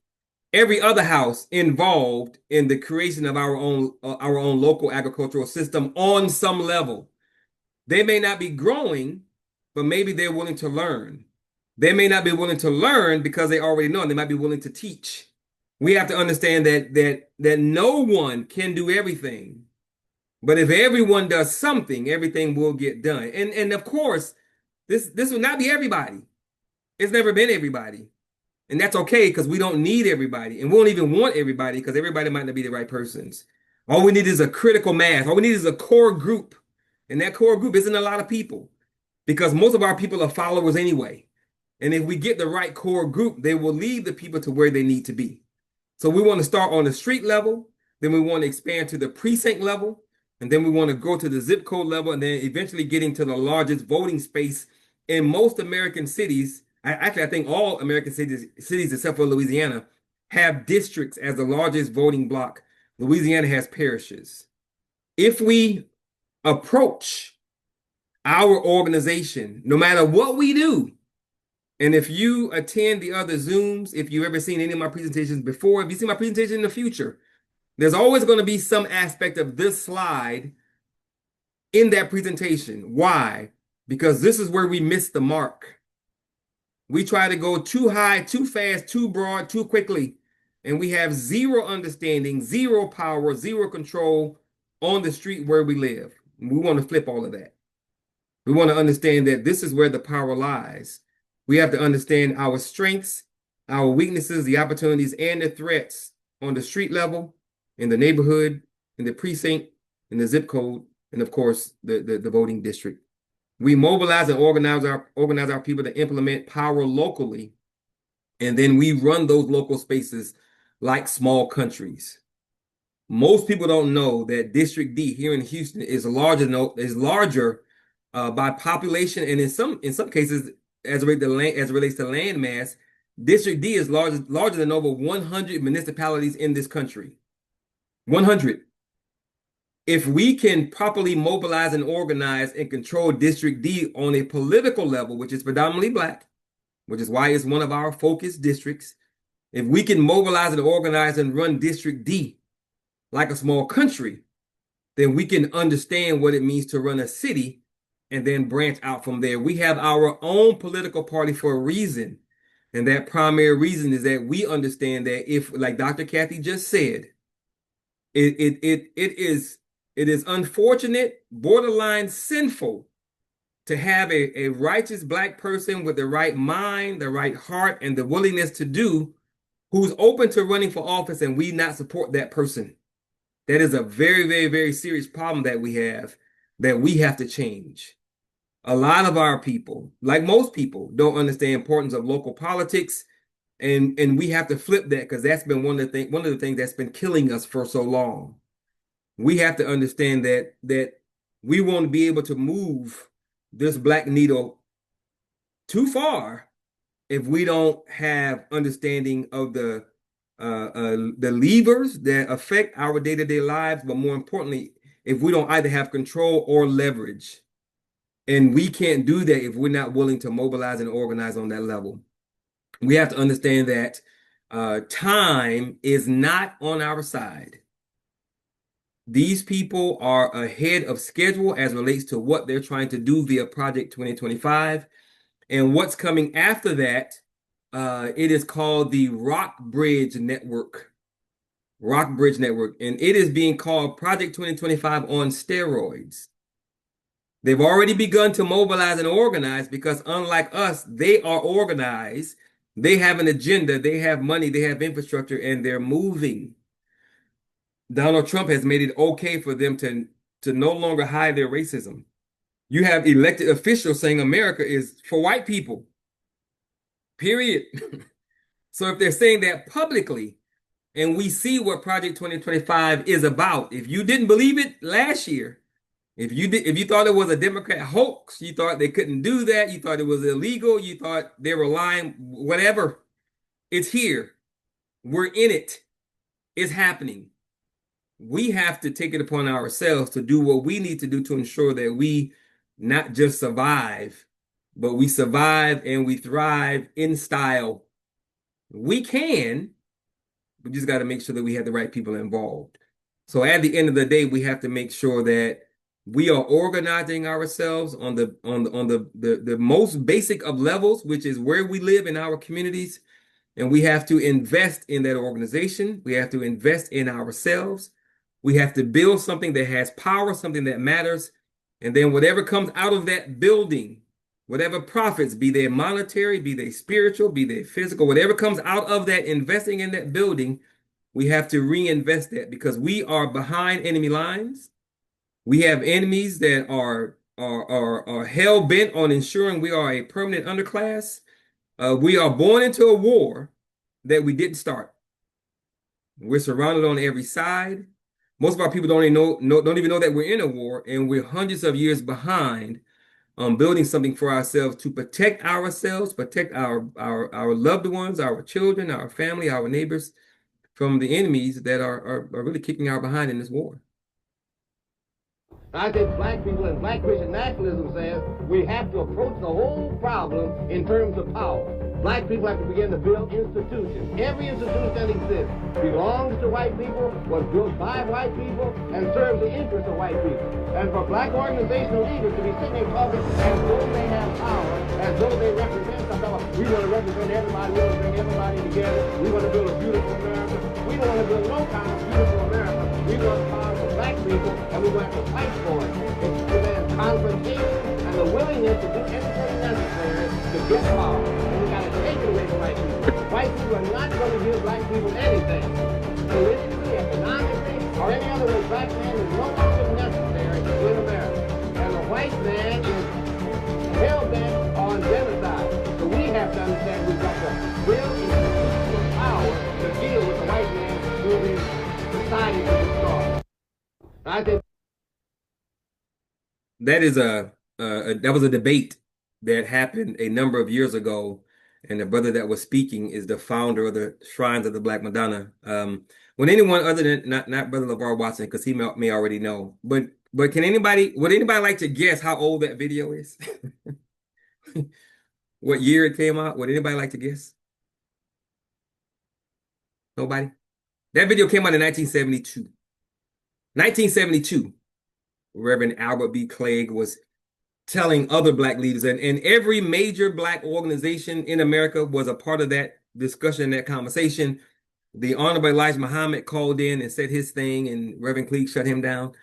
Every other house involved in the creation of our own local agricultural system on some level. They may not be growing, but maybe they're willing to learn. They may not be willing to learn because they already know, and they might be willing to teach. We have to understand that no one can do everything. But if everyone does something, everything will get done. And of course, this will not be everybody. It's never been everybody. And that's okay, because we don't need everybody. And we don't even want everybody, because everybody might not be the right persons. All we need is a critical mass. All we need is a core group. And that core group isn't a lot of people, because most of our people are followers anyway. And if we get the right core group, they will lead the people to where they need to be. So we want to start on the street level, then we want to expand to the precinct level, and then we want to go to the zip code level, and then eventually getting to the largest voting space in most American cities. I think all American cities except for Louisiana have districts as the largest voting block. Louisiana has parishes. If we approach our organization, no matter what we do, and if you attend the other Zooms, if you've ever seen any of my presentations before, if you see my presentation in the future, there's always going to be some aspect of this slide in that presentation. Why? Because this is where we miss the mark. We try to go too high, too fast, too broad, too quickly, and we have zero understanding, zero power, zero control on the street where we live. We want to flip all of that. We want to understand that this is where the power lies. We have to understand our strengths, our weaknesses, the opportunities, and the threats on the street level, in the neighborhood, in the precinct, in the zip code, and of course, the voting district. We mobilize and organize our people to implement power locally, and then we run those local spaces like small countries. Most people don't know that District D here in Houston is larger by population, and in some cases, as it relates to land mass, District D is larger than over 100 municipalities in this country. 100. If we can properly mobilize and organize and control District D on a political level, which is predominantly Black, which is why it's one of our focus districts, if we can mobilize and organize and run District D like a small country, then we can understand what it means to run a city and then branch out from there. We have our own political party for a reason. And that primary reason is that we understand that if, like Dr. Kathy just said, it is unfortunate, borderline sinful, to have a righteous Black person with the right mind, the right heart, and the willingness to do, who's open to running for office, and we not support that person. That is a very, very, very serious problem that we have to change. A lot of our people, like most people, don't understand the importance of local politics, and we have to flip that, because that's been one of the things that's been killing us for so long. We have to understand that we won't be able to move this Black needle too far if we don't have understanding of the levers that affect our day-to-day lives, but more importantly, if we don't either have control or leverage. And we can't do that if we're not willing to mobilize and organize on that level. We have to understand that Time is not on our side. These people are ahead of schedule as relates to what they're trying to do via Project 2025. And what's coming after that, it is called the Rock Bridge Network. Rock Bridge Network. And it is being called Project 2025 on steroids. They've already begun to mobilize and organize because unlike us, they are organized. They have an agenda, they have money, they have infrastructure, and they're moving. Donald Trump has made it okay for them to no longer hide their racism. You have elected officials saying America is for white people, period. So if they're saying that publicly, and we see what Project 2025 is about, if you didn't believe it last year, if you thought it was a Democrat hoax, you thought they couldn't do that, you thought it was illegal, you thought they were lying, whatever, it's here. We're in it. It's happening. We have to take it upon ourselves to do what we need to do to ensure that we not just survive, but we survive and we thrive in style. We can, we just got to make sure that we have the right people involved. So at the end of the day, we have to make sure that we are organizing ourselves on the most basic of levels, which is where we live in our communities. And we have to invest in that organization. We have to invest in ourselves. We have to build something that has power, something that matters. And then whatever comes out of that building, whatever profits, be they monetary, be they spiritual, be they physical, whatever comes out of that investing in that building, we have to reinvest that because we are behind enemy lines. We have enemies that are hell bent on ensuring we are a permanent underclass. We are born into a war that we didn't start. We're surrounded on every side. Most of our people don't even know that we're in a war, and we're hundreds of years behind on building something for ourselves to protect ourselves, protect our loved ones, our children, our family, our neighbors from the enemies that are really kicking our behind in this war. I think black people and black Christian nationalism says we have to approach the whole problem in terms of power. Black people have to begin to build institutions. Every institution that exists belongs to white people, was built by white people, and serves the interests of white people. And for black organizational leaders to be sitting there talking as though they have power, as though they represent something. We want to represent everybody, we want to bring everybody together, we want to build a beautiful America. We don't want to build no kind of beautiful America. We want power for black people, and we want to fight for it. It's demands confrontation and the willingness to do anything necessary to get power. And we got to take it away from white people. White people are not going to give black people anything. Politically, economically, or any other way, black man is no longer necessary in America. And the white man is hell-bent on genocide. So we have to understand we've got to build institutional power to deal with the white man who is society to destroy. I think that is that was a debate that happened a number of years ago, and the brother that was speaking is the founder of the Shrines of the Black Madonna. When anyone other than not Brother LeVar Watson, because he may already know, but would anybody like to guess how old that video is? What year it came out? Would anybody like to guess? Nobody? That video came out in 1972. 1972. Reverend Albert B. Clegg was telling other black leaders, and every major black organization in America was a part of that discussion, that conversation. The Honorable Elijah Muhammad called in and said his thing, and Reverend Clegg shut him down.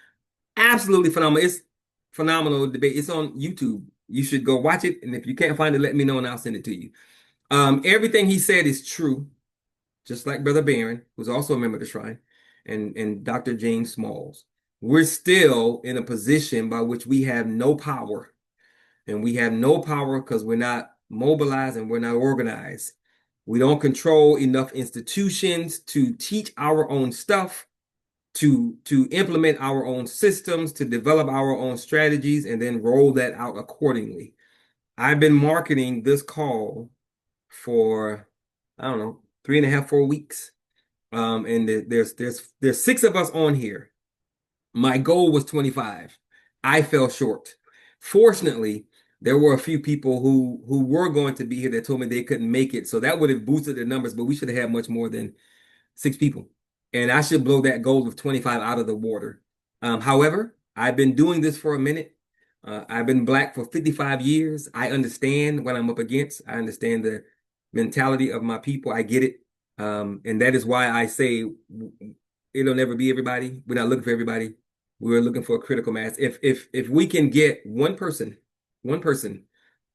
Absolutely phenomenal. It's phenomenal debate. It's on YouTube. You should go watch it, and if you can't find it, let me know and I'll send it to you. Everything he said is true, just like Brother Barron, who's also a member of the Shrine, and Dr. James Smalls. We're still in a position by which we have no power. And we have no power because we're not mobilized and we're not organized. We don't control enough institutions to teach our own stuff, to implement our own systems, to develop our own strategies, and then roll that out accordingly. I've been marketing this call for, I don't know, 3.5, 4 weeks. And there's 6 of us on here. My goal was 25. I fell short. Fortunately, there were a few people who were going to be here that told me they couldn't make it. So that would have boosted the numbers, but we should have had much more than 6 people. And I should blow that goal of 25 out of the water. However, I've been doing this for a minute. I've been Black for 55 years. I understand what I'm up against. I understand the mentality of my people. I get it. And that is why I say it'll never be everybody. We're not looking for everybody. We're looking for a critical mass. If we can get one person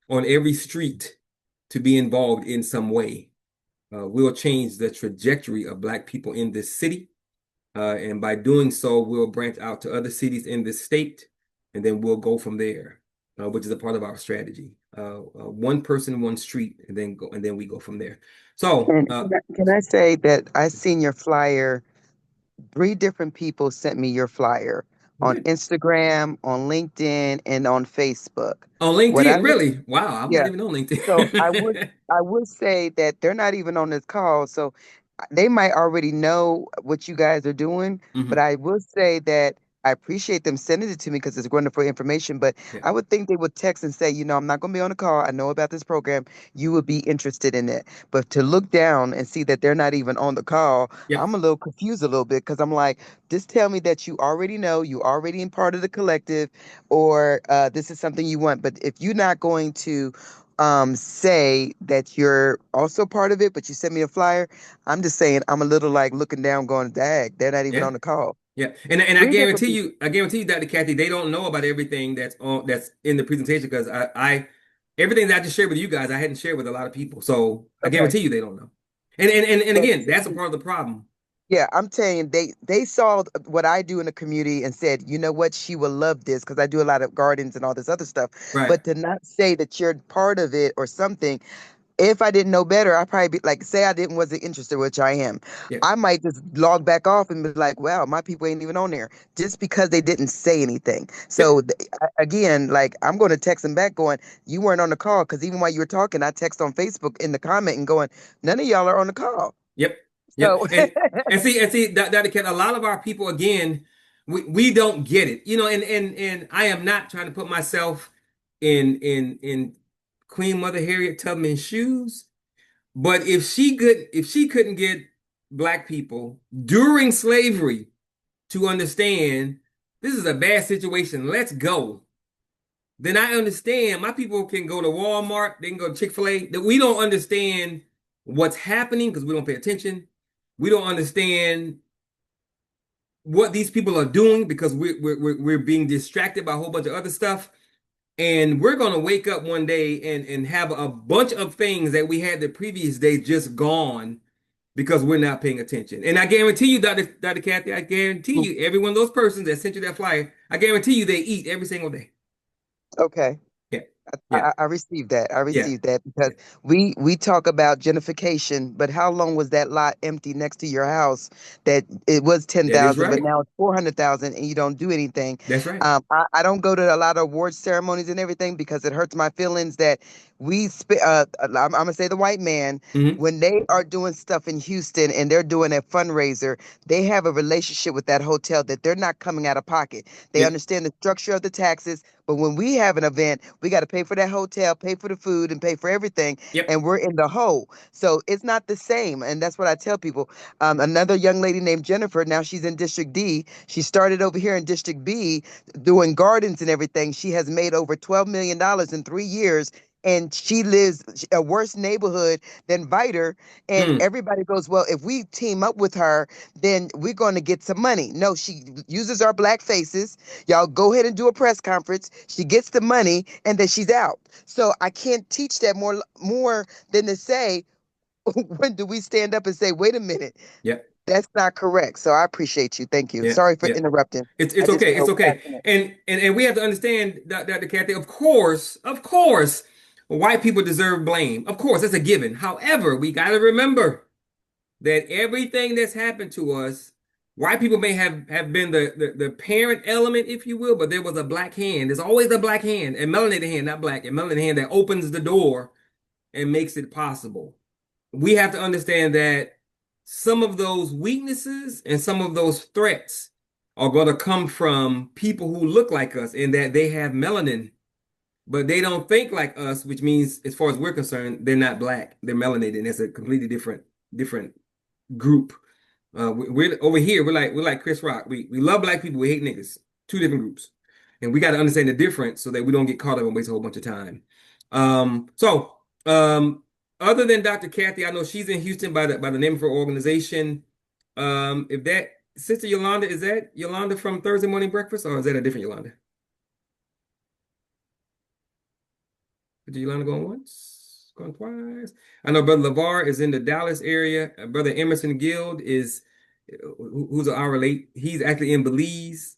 on every street to be involved in some way, we'll change the trajectory of Black people in this city. And by doing so, we'll branch out to other cities in this state, and then we'll go from there, which is a part of our strategy. One person, one street, and then we go from there. So, And can I say that I seen your flyer? 3 different people sent me your flyer on good. Instagram, on LinkedIn, and on Facebook. On What I LinkedIn, really? Wow, I'm Yeah. not even on LinkedIn. So I would say that they're not even on this call, so they might already know what you guys are doing. Mhm. But I will say that I appreciate them sending it to me because it's wonderful information. But Yeah. I would think they would text and say, I'm not going to be on the call. I know about this program. You would be interested in it. But to look down and see that they're not even on the call, Yeah. I'm a little confused a little bit because I'm like, just tell me that you already know, you already in part of the collective, or this is something you want. But if you're not going to say that you're also part of it, but you sent me a flyer, I'm just saying I'm a little like looking down going, dag, they're not even Yeah. on the call. Yeah, and I 3 different guarantee you, Dr. Kathy, they don't know about everything that's in the presentation because everything that I just shared with you guys, I hadn't shared with a lot of people. So I Okay. guarantee you they don't know. And But again, that's a part of the problem. yeah, I'm saying they saw what I do in the community and said, you know what, she will love this because I do a lot of gardens and all this other stuff. Right. But to not say that you're part of it or something, if I didn't know better, I'd probably be like, say I wasn't interested, which I am. Yeah. I might just log back off and be like, wow, my people ain't even on there just because they didn't say anything. So again, like I'm going to text them back going, you weren't on the call because even while you were talking, I text on Facebook in the comment and going, none of y'all are on the call. Yep. So And see, Dr. Kat, a lot of our people, again, we don't get it. And I am not trying to put myself in Queen Mother Harriet Tubman's shoes. But if she couldn't get Black people during slavery to understand this is a bad situation, let's go, then I understand my people can go to Walmart, they can go to Chick-fil-A, that we don't understand what's happening because we don't pay attention. We don't understand what these people are doing because we're being distracted by a whole bunch of other stuff. And we're going to wake up one day and have a bunch of things that we had the previous day just gone because we're not paying attention. And I guarantee you, Dr. Kathy, I guarantee you, every one of those persons that sent you that flyer, I guarantee you they eat every single day. okay. Yeah. Yeah. I received that. I Yeah. received that because we talk about gentrification, but how long was that lot empty next to your house that it was 10,000, right. but now it's 400,000 and you don't do anything? That's right. I don't go to a lot of award ceremonies and everything because it hurts my feelings that I'm gonna say the white man, Mhm. when they are doing stuff in Houston and they're doing a fundraiser, they have a relationship with that hotel that they're not coming out of pocket. They Yep. understand the structure of the taxes, but when we have an event, we got to pay for that hotel, pay for the food, and pay for everything, Yep. and we're in the hole. So it's not the same, and that's what I tell people. Another young lady named Jennifer, now she's in District D. She started over here in District B doing gardens and everything. She has made over $12 million in 3 years. And she lives a worse neighborhood than Viter. And everybody goes, well, if we team up with her, then we're going to get some money. No, she uses our Black faces. Y'all go ahead and do a press conference. She gets the money and then she's out. So I can't teach that more than to say, when do we stand up and say, wait a minute? Yep. That's not correct. So I appreciate you. Thank you. Yeah, Sorry for yeah. interrupting. It's I just okay. It's feel okay. passionate. And we have to understand, Dr. Kathy, of course, white people deserve blame. Of course, that's a given. However, we got to remember that everything that's happened to us, white people may have been the parent element, if you will, but there was a Black hand. There's always a Black hand, a melanated hand, not Black, a melanated hand that opens the door and makes it possible. We have to understand that some of those weaknesses and some of those threats are going to come from people who look like us in that they have melanin. but they don't think like us, which means, as far as we're concerned, they're not black. They're melanated, and it's a completely different group. We're over here. We're like Chris Rock. We love black people. We hate niggas. Two different groups, and we got to understand the difference so that we don't get caught up and waste a whole bunch of time. Other than Dr. Kathy, I know she's in Houston by the name of her organization. If that Sister Yolanda, is that Yolanda from Thursday Morning Breakfast, or is that a different Yolanda? Did Yolanda going once? Going twice? I know Brother LeVar is in the Dallas area. Brother Emerson Guild is, who's an hour late. He's actually in Belize.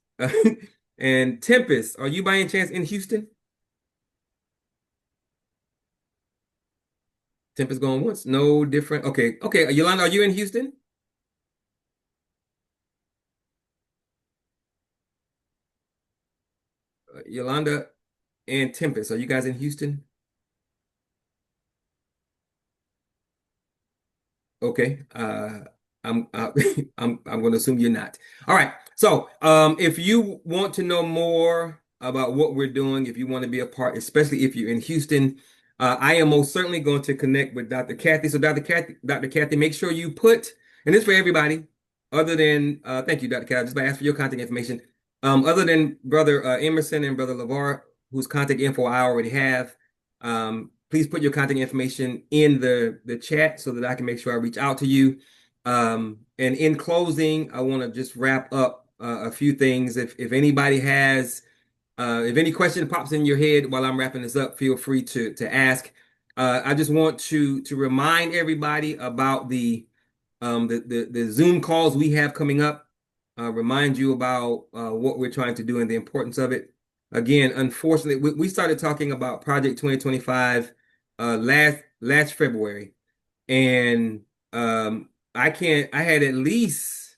And Tempest, are you by any chance in Houston? Tempest going once? No different. Okay. Yolanda, are you in Houston? Yolanda and Tempest, are you guys in Houston? Okay. I'm I'm going to assume you're not. All right. So, if you want to know more about what we're doing, if you want to be a part, especially if you're in Houston, I am most certainly going to connect with Dr. Kathy. So, Dr. Kathy, make sure you put, and this is for everybody, other than thank you, Dr. Kathy. I just ask for your contact information. Other than Brother Emerson and Brother LeVar, whose contact info I already have, please put your contact information in the chat so that I can make sure I reach out to you. And in closing, I want to just wrap up a few things. If anybody has, if any question pops in your head while I'm wrapping this up, feel free to ask. I just want to remind everybody about the Zoom calls we have coming up. Remind you about what we're trying to do and the importance of it. Again, unfortunately, we started talking about Project 2025 last February, and I had at least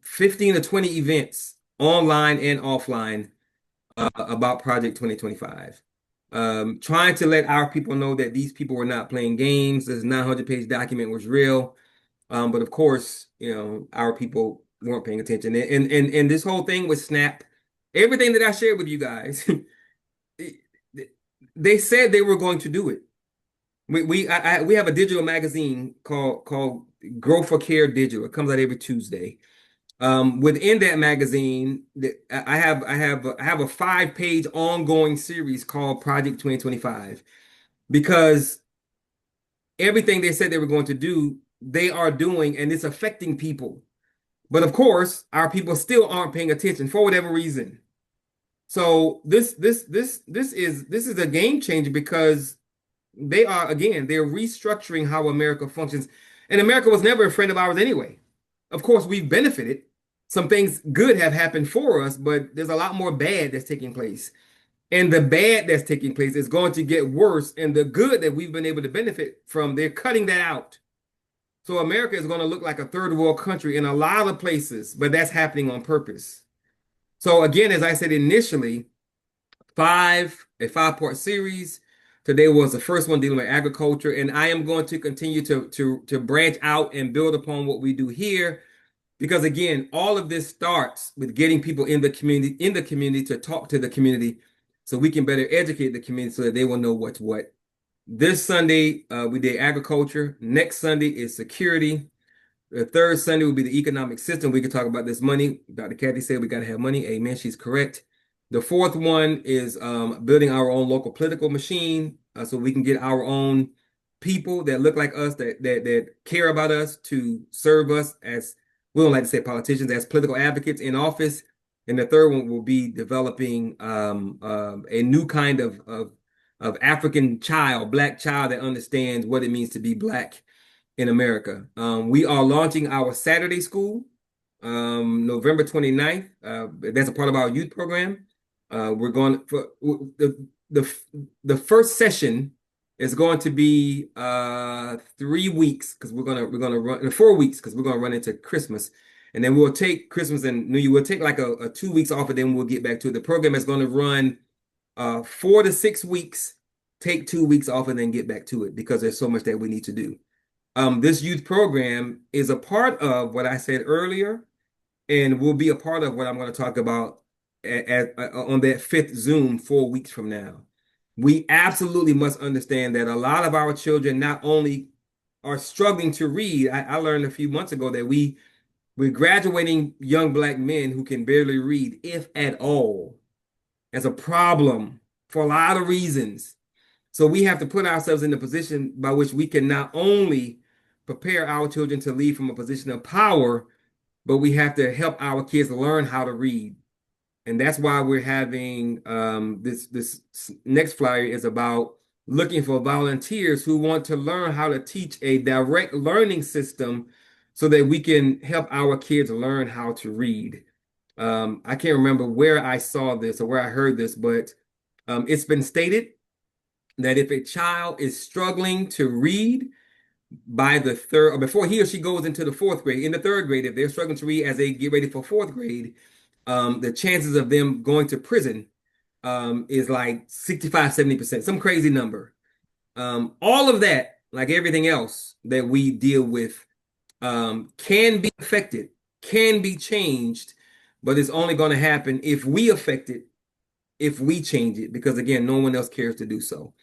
15 to 20 events online and offline about Project 2025. Trying to let our people know that these people were not playing games. This 900-page document was real. But of course, our people weren't paying attention. And this whole thing with SNAP, everything that I shared with you guys, they said they were going to do it. We have a digital magazine called Grow for Care Digital. It comes out every Tuesday. Within that magazine, I have a 5-page ongoing series called Project 2025, because everything they said they were going to do, they are doing, and it's affecting people. But of course, our people still aren't paying attention for whatever reason. So this is a game changer, because they're restructuring how America functions. And America was never a friend of ours anyway. Of course, we've benefited. Some things good have happened for us, but there's a lot more bad that's taking place. And the bad that's taking place is going to get worse. And the good that we've been able to benefit from, they're cutting that out. So America is going to look like a third world country in a lot of places, but that's happening on purpose. So again, as I said initially, a 5-part series. Today was the first one dealing with agriculture, and I am going to continue to branch out and build upon what we do here, because again, all of this starts with getting people in the community to talk to the community, so we can better educate the community so that they will know what's what. This Sunday, we did agriculture. Next Sunday is security. The third Sunday will be the economic system. We can talk about this money. Dr. Kathy said we got to have money. Amen. She's correct. The fourth one is building our own local political machine, so we can get our own people that look like us, that care about us, to serve us as, we don't like to say politicians, as political advocates in office. And the third one will be developing a new kind of African child, Black child, that understands what it means to be Black in America. We are launching our Saturday school November 29th. That's a part of our youth program. We're going for the first session is going to be 3 weeks, because we're gonna run 4 weeks, because we're gonna run into Christmas, and then we'll take Christmas and New Year. We'll take like a 2 weeks off, and then we'll get back to it. The program is going to run 4 to 6 weeks, take 2 weeks off, and then get back to it, because there's so much that we need to do. This youth program is a part of what I said earlier, and will be a part of what I'm going to talk about on that fifth Zoom 4 weeks from now. We absolutely must understand that a lot of our children not only are struggling to read. I learned a few months ago that we're graduating young Black men who can barely read, if at all, as a problem for a lot of reasons. So we have to put ourselves in a position by which we can not only prepare our children to lead from a position of power, but we have to help our kids learn how to read. And that's why we're having this next flyer is about looking for volunteers who want to learn how to teach a direct learning system so that we can help our kids learn how to read. I can't remember where I saw this or where I heard this, but it's been stated that if a child is struggling to read by the third, or before he or she goes into the fourth grade, in the third grade, if they're struggling to read as they get ready for fourth grade, the chances of them going to prison is like 65, 70%, some crazy number. All of that, like everything else that we deal with, can be affected, can be changed, but it's only going to happen if we affect it, if we change it, because again, no one else cares to do so.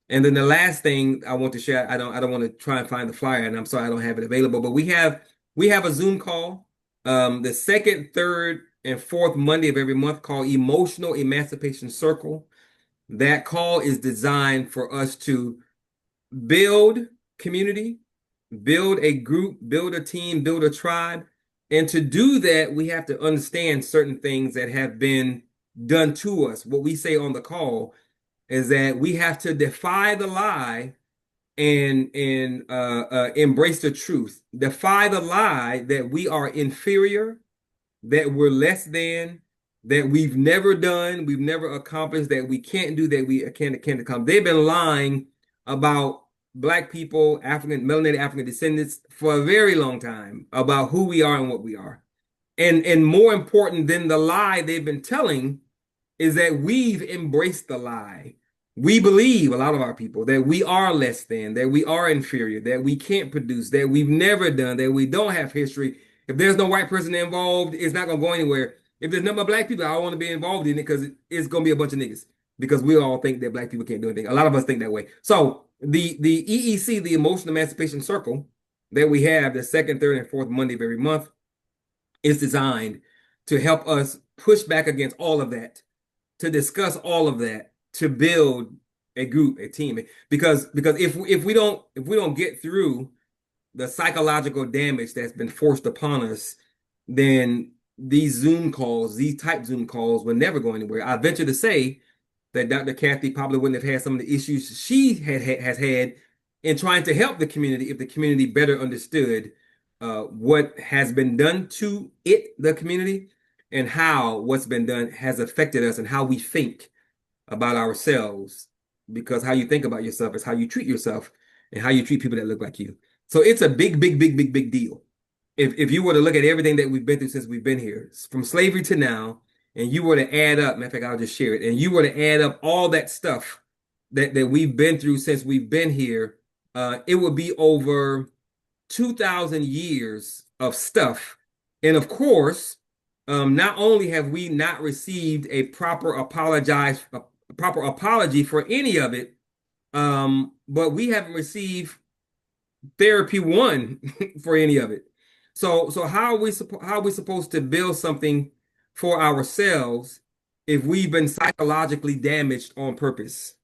And then the last thing I want to share, I don't want to try and find the flyer, and I'm sorry I don't have it available, but we have a Zoom call, the second, third, and fourth Monday of every month called Emotional Emancipation Circle. That call is designed for us to build community, build a group, build a team, build a tribe. And to do that, we have to understand certain things that have been done to us. What we say on the call is that we have to defy the lie and embrace the truth. Defy the lie that we are inferior, that we're less than, that we've never done, we've never accomplished, that we can't do, that we can't accomplish. They've been lying about Black people, melanated African descendants for a very long time about who we are and what we are. And more important than the lie they've been telling is that we've embraced the lie. We believe, a lot of our people, that we are less than, that we are inferior, that we can't produce, that we've never done, that we don't have history. If there's no white person involved, it's not going to go anywhere. If there's none but Black people, I don't want to be involved in it because it's going to be a bunch of niggas, because we all think that Black people can't do anything. A lot of us think that way. So the EEC, the Emotional Emancipation Circle that we have the second, third, and fourth Monday of every month is designed to help us push back against all of that, to discuss all of that, to build a group, a team. Because if we don't get through the psychological damage that's been forced upon us, then these Zoom calls, these type Zoom calls, will never go anywhere. I venture to say that Dr. Kathy probably wouldn't have had some of the issues she has had in trying to help the community if the community better understood what has been done to the community, and how what's been done has affected us and how we think about ourselves. Because how you think about yourself is how you treat yourself and how you treat people that look like you. So it's a big deal. If you were to look at everything that we've been through since we've been here, from slavery to now, and you were to add up, matter of fact, I'll just share it, and you were to add up all that stuff that we've been through since we've been here, it would be over 2,000 years of stuff. And of course, not only have we not received a proper apology for any of it, but we haven't received therapy one for any of it. So how are we supposed to build something for ourselves if we've been psychologically damaged on purpose?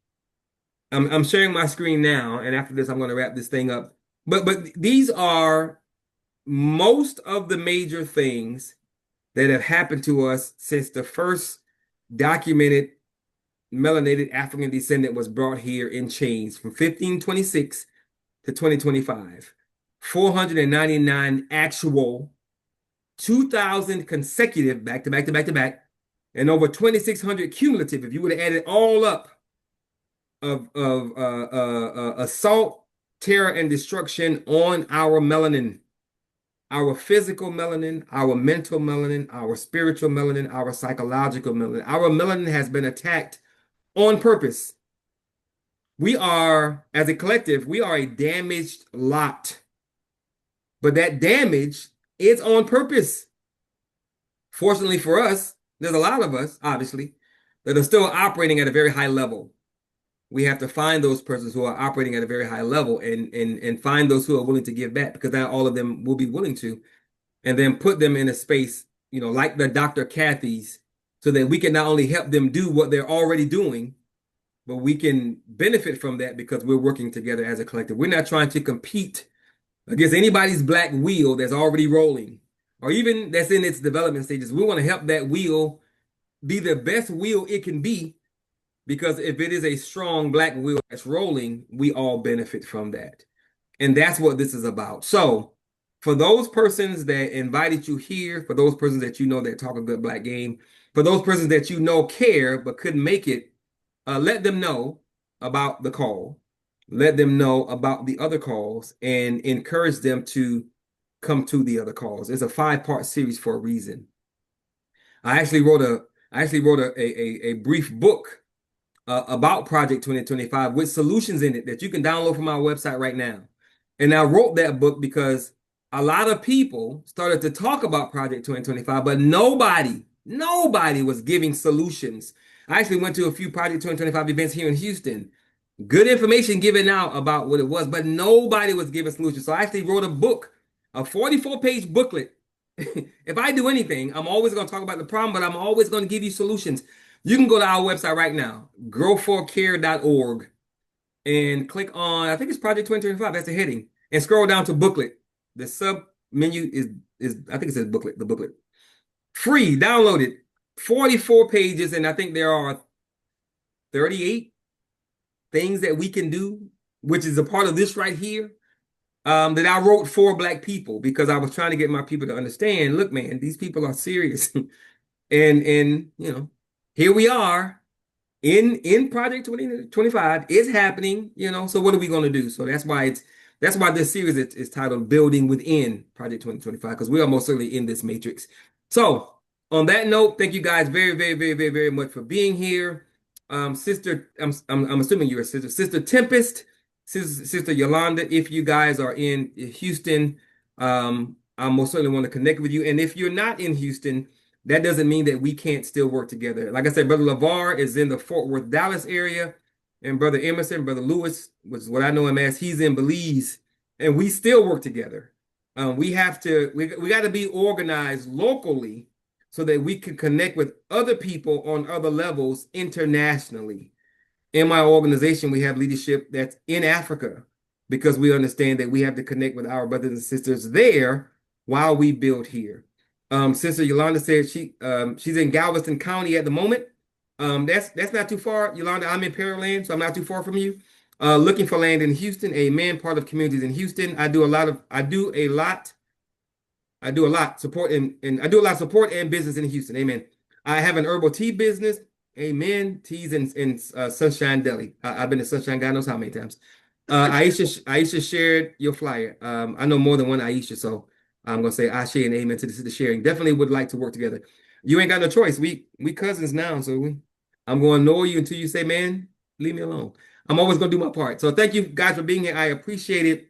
I'm sharing my screen now, and after this, I'm going to wrap this thing up. But these are most of the major things that have happened to us since the first documented melanated African descendant was brought here in chains from 1526 to 2025. 499 actual, 2,000 consecutive, back to back, and over 2,600 cumulative, if you would have added all up, of assault, terror, and destruction on our melanin, our physical melanin, our mental melanin, our spiritual melanin, our psychological melanin. Our melanin has been attacked on purpose. We are, as a collective, we are a damaged lot. But that damage is on purpose. Fortunately for us, there's a lot of us, obviously, that are still operating at a very high level. We have to find those persons who are operating at a very high level and find those who are willing to give back, because not all of them will be willing to, and then put them in a space, like the Dr. Kathy's, so that we can not only help them do what they're already doing, but we can benefit from that because we're working together as a collective. We're not trying to compete against anybody's black wheel that's already rolling, or even that's in its development stages. We want to help that wheel be the best wheel it can be, because if it is a strong black wheel that's rolling, we all benefit from that. And that's what this is about. So for those persons that invited you here, for those persons that that talk a good black game, for those persons that care but couldn't make it, let them know about the call. Let them know about the other calls and encourage them to come to the other calls. It's a 5-part series for a reason. I actually wrote a brief book about Project 2025 with solutions in it that you can download from our website right now. And I wrote that book because a lot of people started to talk about Project 2025, but nobody was giving solutions. I actually went to a few Project 2025 events here in Houston. Good information given out about what it was, but nobody was giving solutions. So I actually wrote a book, a 44-page booklet. If I do anything, I'm always going to talk about the problem, but I'm always going to give you solutions. You can go to our website right now, grow4care.org, and click on, I think it's Project 2025, that's the heading, and scroll down to booklet. The sub menu is I think it says booklet, the booklet. Free, download it. 44 pages, and I think there are 38 things that we can do, which is a part of this right here, that I wrote for black people, because I was trying to get my people to understand, look, man, these people are serious. and here we are in Project 2025. It's happening, so what are we going to do? So that's why this series is titled Building Within Project 2025, because we are most certainly in this matrix. So on that note, thank you guys very, very, very, very, very much for being here. Sister, I'm assuming you're a sister. Sister Tempest, Sister Yolanda, if you guys are in Houston, I most certainly want to connect with you. And if you're not in Houston, that doesn't mean that we can't still work together. Like I said, Brother LeVar is in the Fort Worth, Dallas area, and Brother Emerson, Brother Lewis, which is what I know him as, he's in Belize, and we still work together. We got to be organized locally so that we can connect with other people on other levels internationally. In my organization, we have leadership that's in Africa, because we understand that we have to connect with our brothers and sisters there while we build here. Sister Yolanda said she's in Galveston County at the moment. That's not too far, Yolanda. I'm in Pearland, so I'm not too far from you. Looking for land in Houston. Amen. Part of communities in Houston. I do a lot support and business in Houston. Amen. I have an herbal tea business. Amen. Teas in Sunshine Deli. I've been to Sunshine God knows how many times. Aisha shared your flyer. I know more than one Aisha, so I'm gonna say Ashe and amen to the sharing. Definitely would like to work together. You ain't got no choice. We cousins now, so I'm going to know you until you say, man, leave me alone. I'm always gonna do my part. So thank you guys for being here. I appreciate it.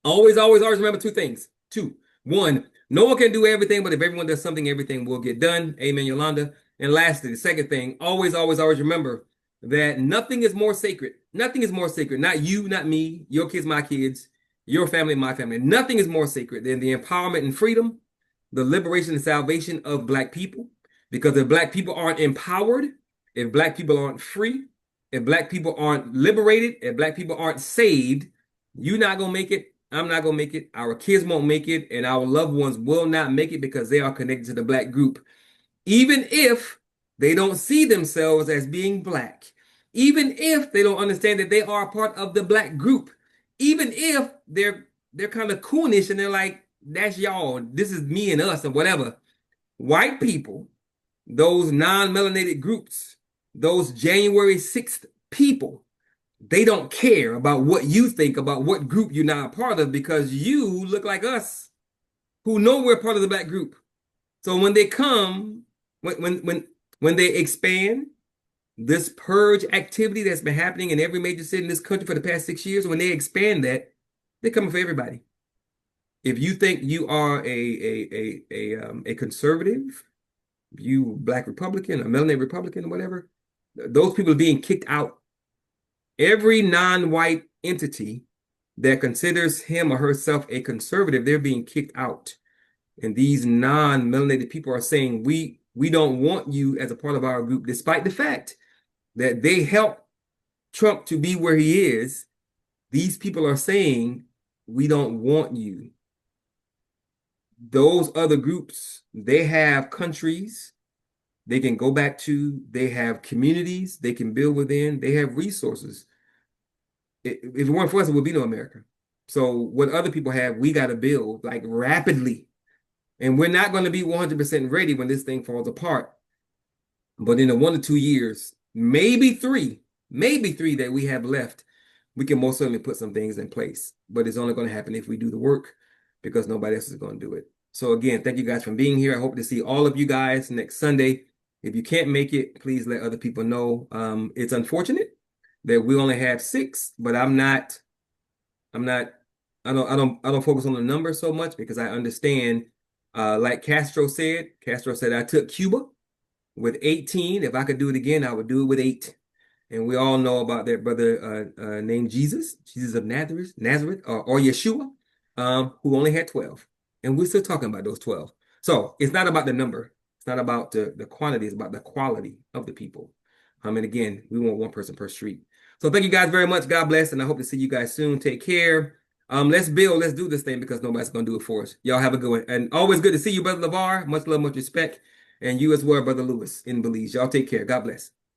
Always remember 2 things. 2. 1, no one can do everything, but if everyone does something, everything will get done. Amen, Yolanda. And lastly, the second thing, always remember that nothing is more sacred. Nothing is more sacred. Not you, not me, your kids, my kids, your family, my family. Nothing is more sacred than the empowerment and freedom, the liberation and salvation of black people. Because if black people aren't empowered, if black people aren't free, if black people aren't liberated, if black people aren't saved, you're not going to make it. I'm not going to make it. Our kids won't make it. And our loved ones will not make it, because they are connected to the black group. Even if they don't see themselves as being black, even if they don't understand that they are a part of the black group, even if they're kind of coonish and they're like, that's y'all, this is me and us and whatever. White people, those non-melanated groups, those January 6th people, they don't care about what you think about what group you're not a part of, because you look like us who know we're part of the black group. So when they come, when they expand this purge activity that's been happening in every major city in this country for the past 6 years, when they expand that, they're coming for everybody. If you think you are a conservative, you Black Republican, a melanated Republican, or whatever, those people are being kicked out. Every non-white entity that considers him or herself a conservative, they're being kicked out. And these non-melanated people are saying, we don't want you as a part of our group, despite the fact that they helped Trump to be where he is. These people are saying, we don't want you. Those other groups, they have countries they can go back to, they have communities they can build within, they have resources. If it weren't for us, it would be no America. So what other people have, we got to build like rapidly. And we're not going to be 100% ready when this thing falls apart. But in the 1 to 2 years, maybe three that we have left, we can most certainly put some things in place. But it's only going to happen if we do the work, because nobody else is going to do it. So again, thank you guys for being here. I hope to see all of you guys next Sunday. If you can't make it, please let other people know. It's unfortunate that we only have 6, but I don't focus on the number so much, because I understand, like Castro said, I took Cuba with 18. If I could do it again, I would do it with 8. And we all know about that brother named Jesus of Nazareth, or Yeshua, who only had 12. And we're still talking about those 12. So it's not about the number. It's not about the quantity. It's about the quality of the people. And again, we want 1 person per street. So thank you guys very much. God bless. And I hope to see you guys soon. Take care. Let's build. Let's do this thing, because nobody's going to do it for us. Y'all have a good one. And always good to see you, Brother LeVar. Much love, much respect. And you as well, Brother Lewis in Belize. Y'all take care. God bless.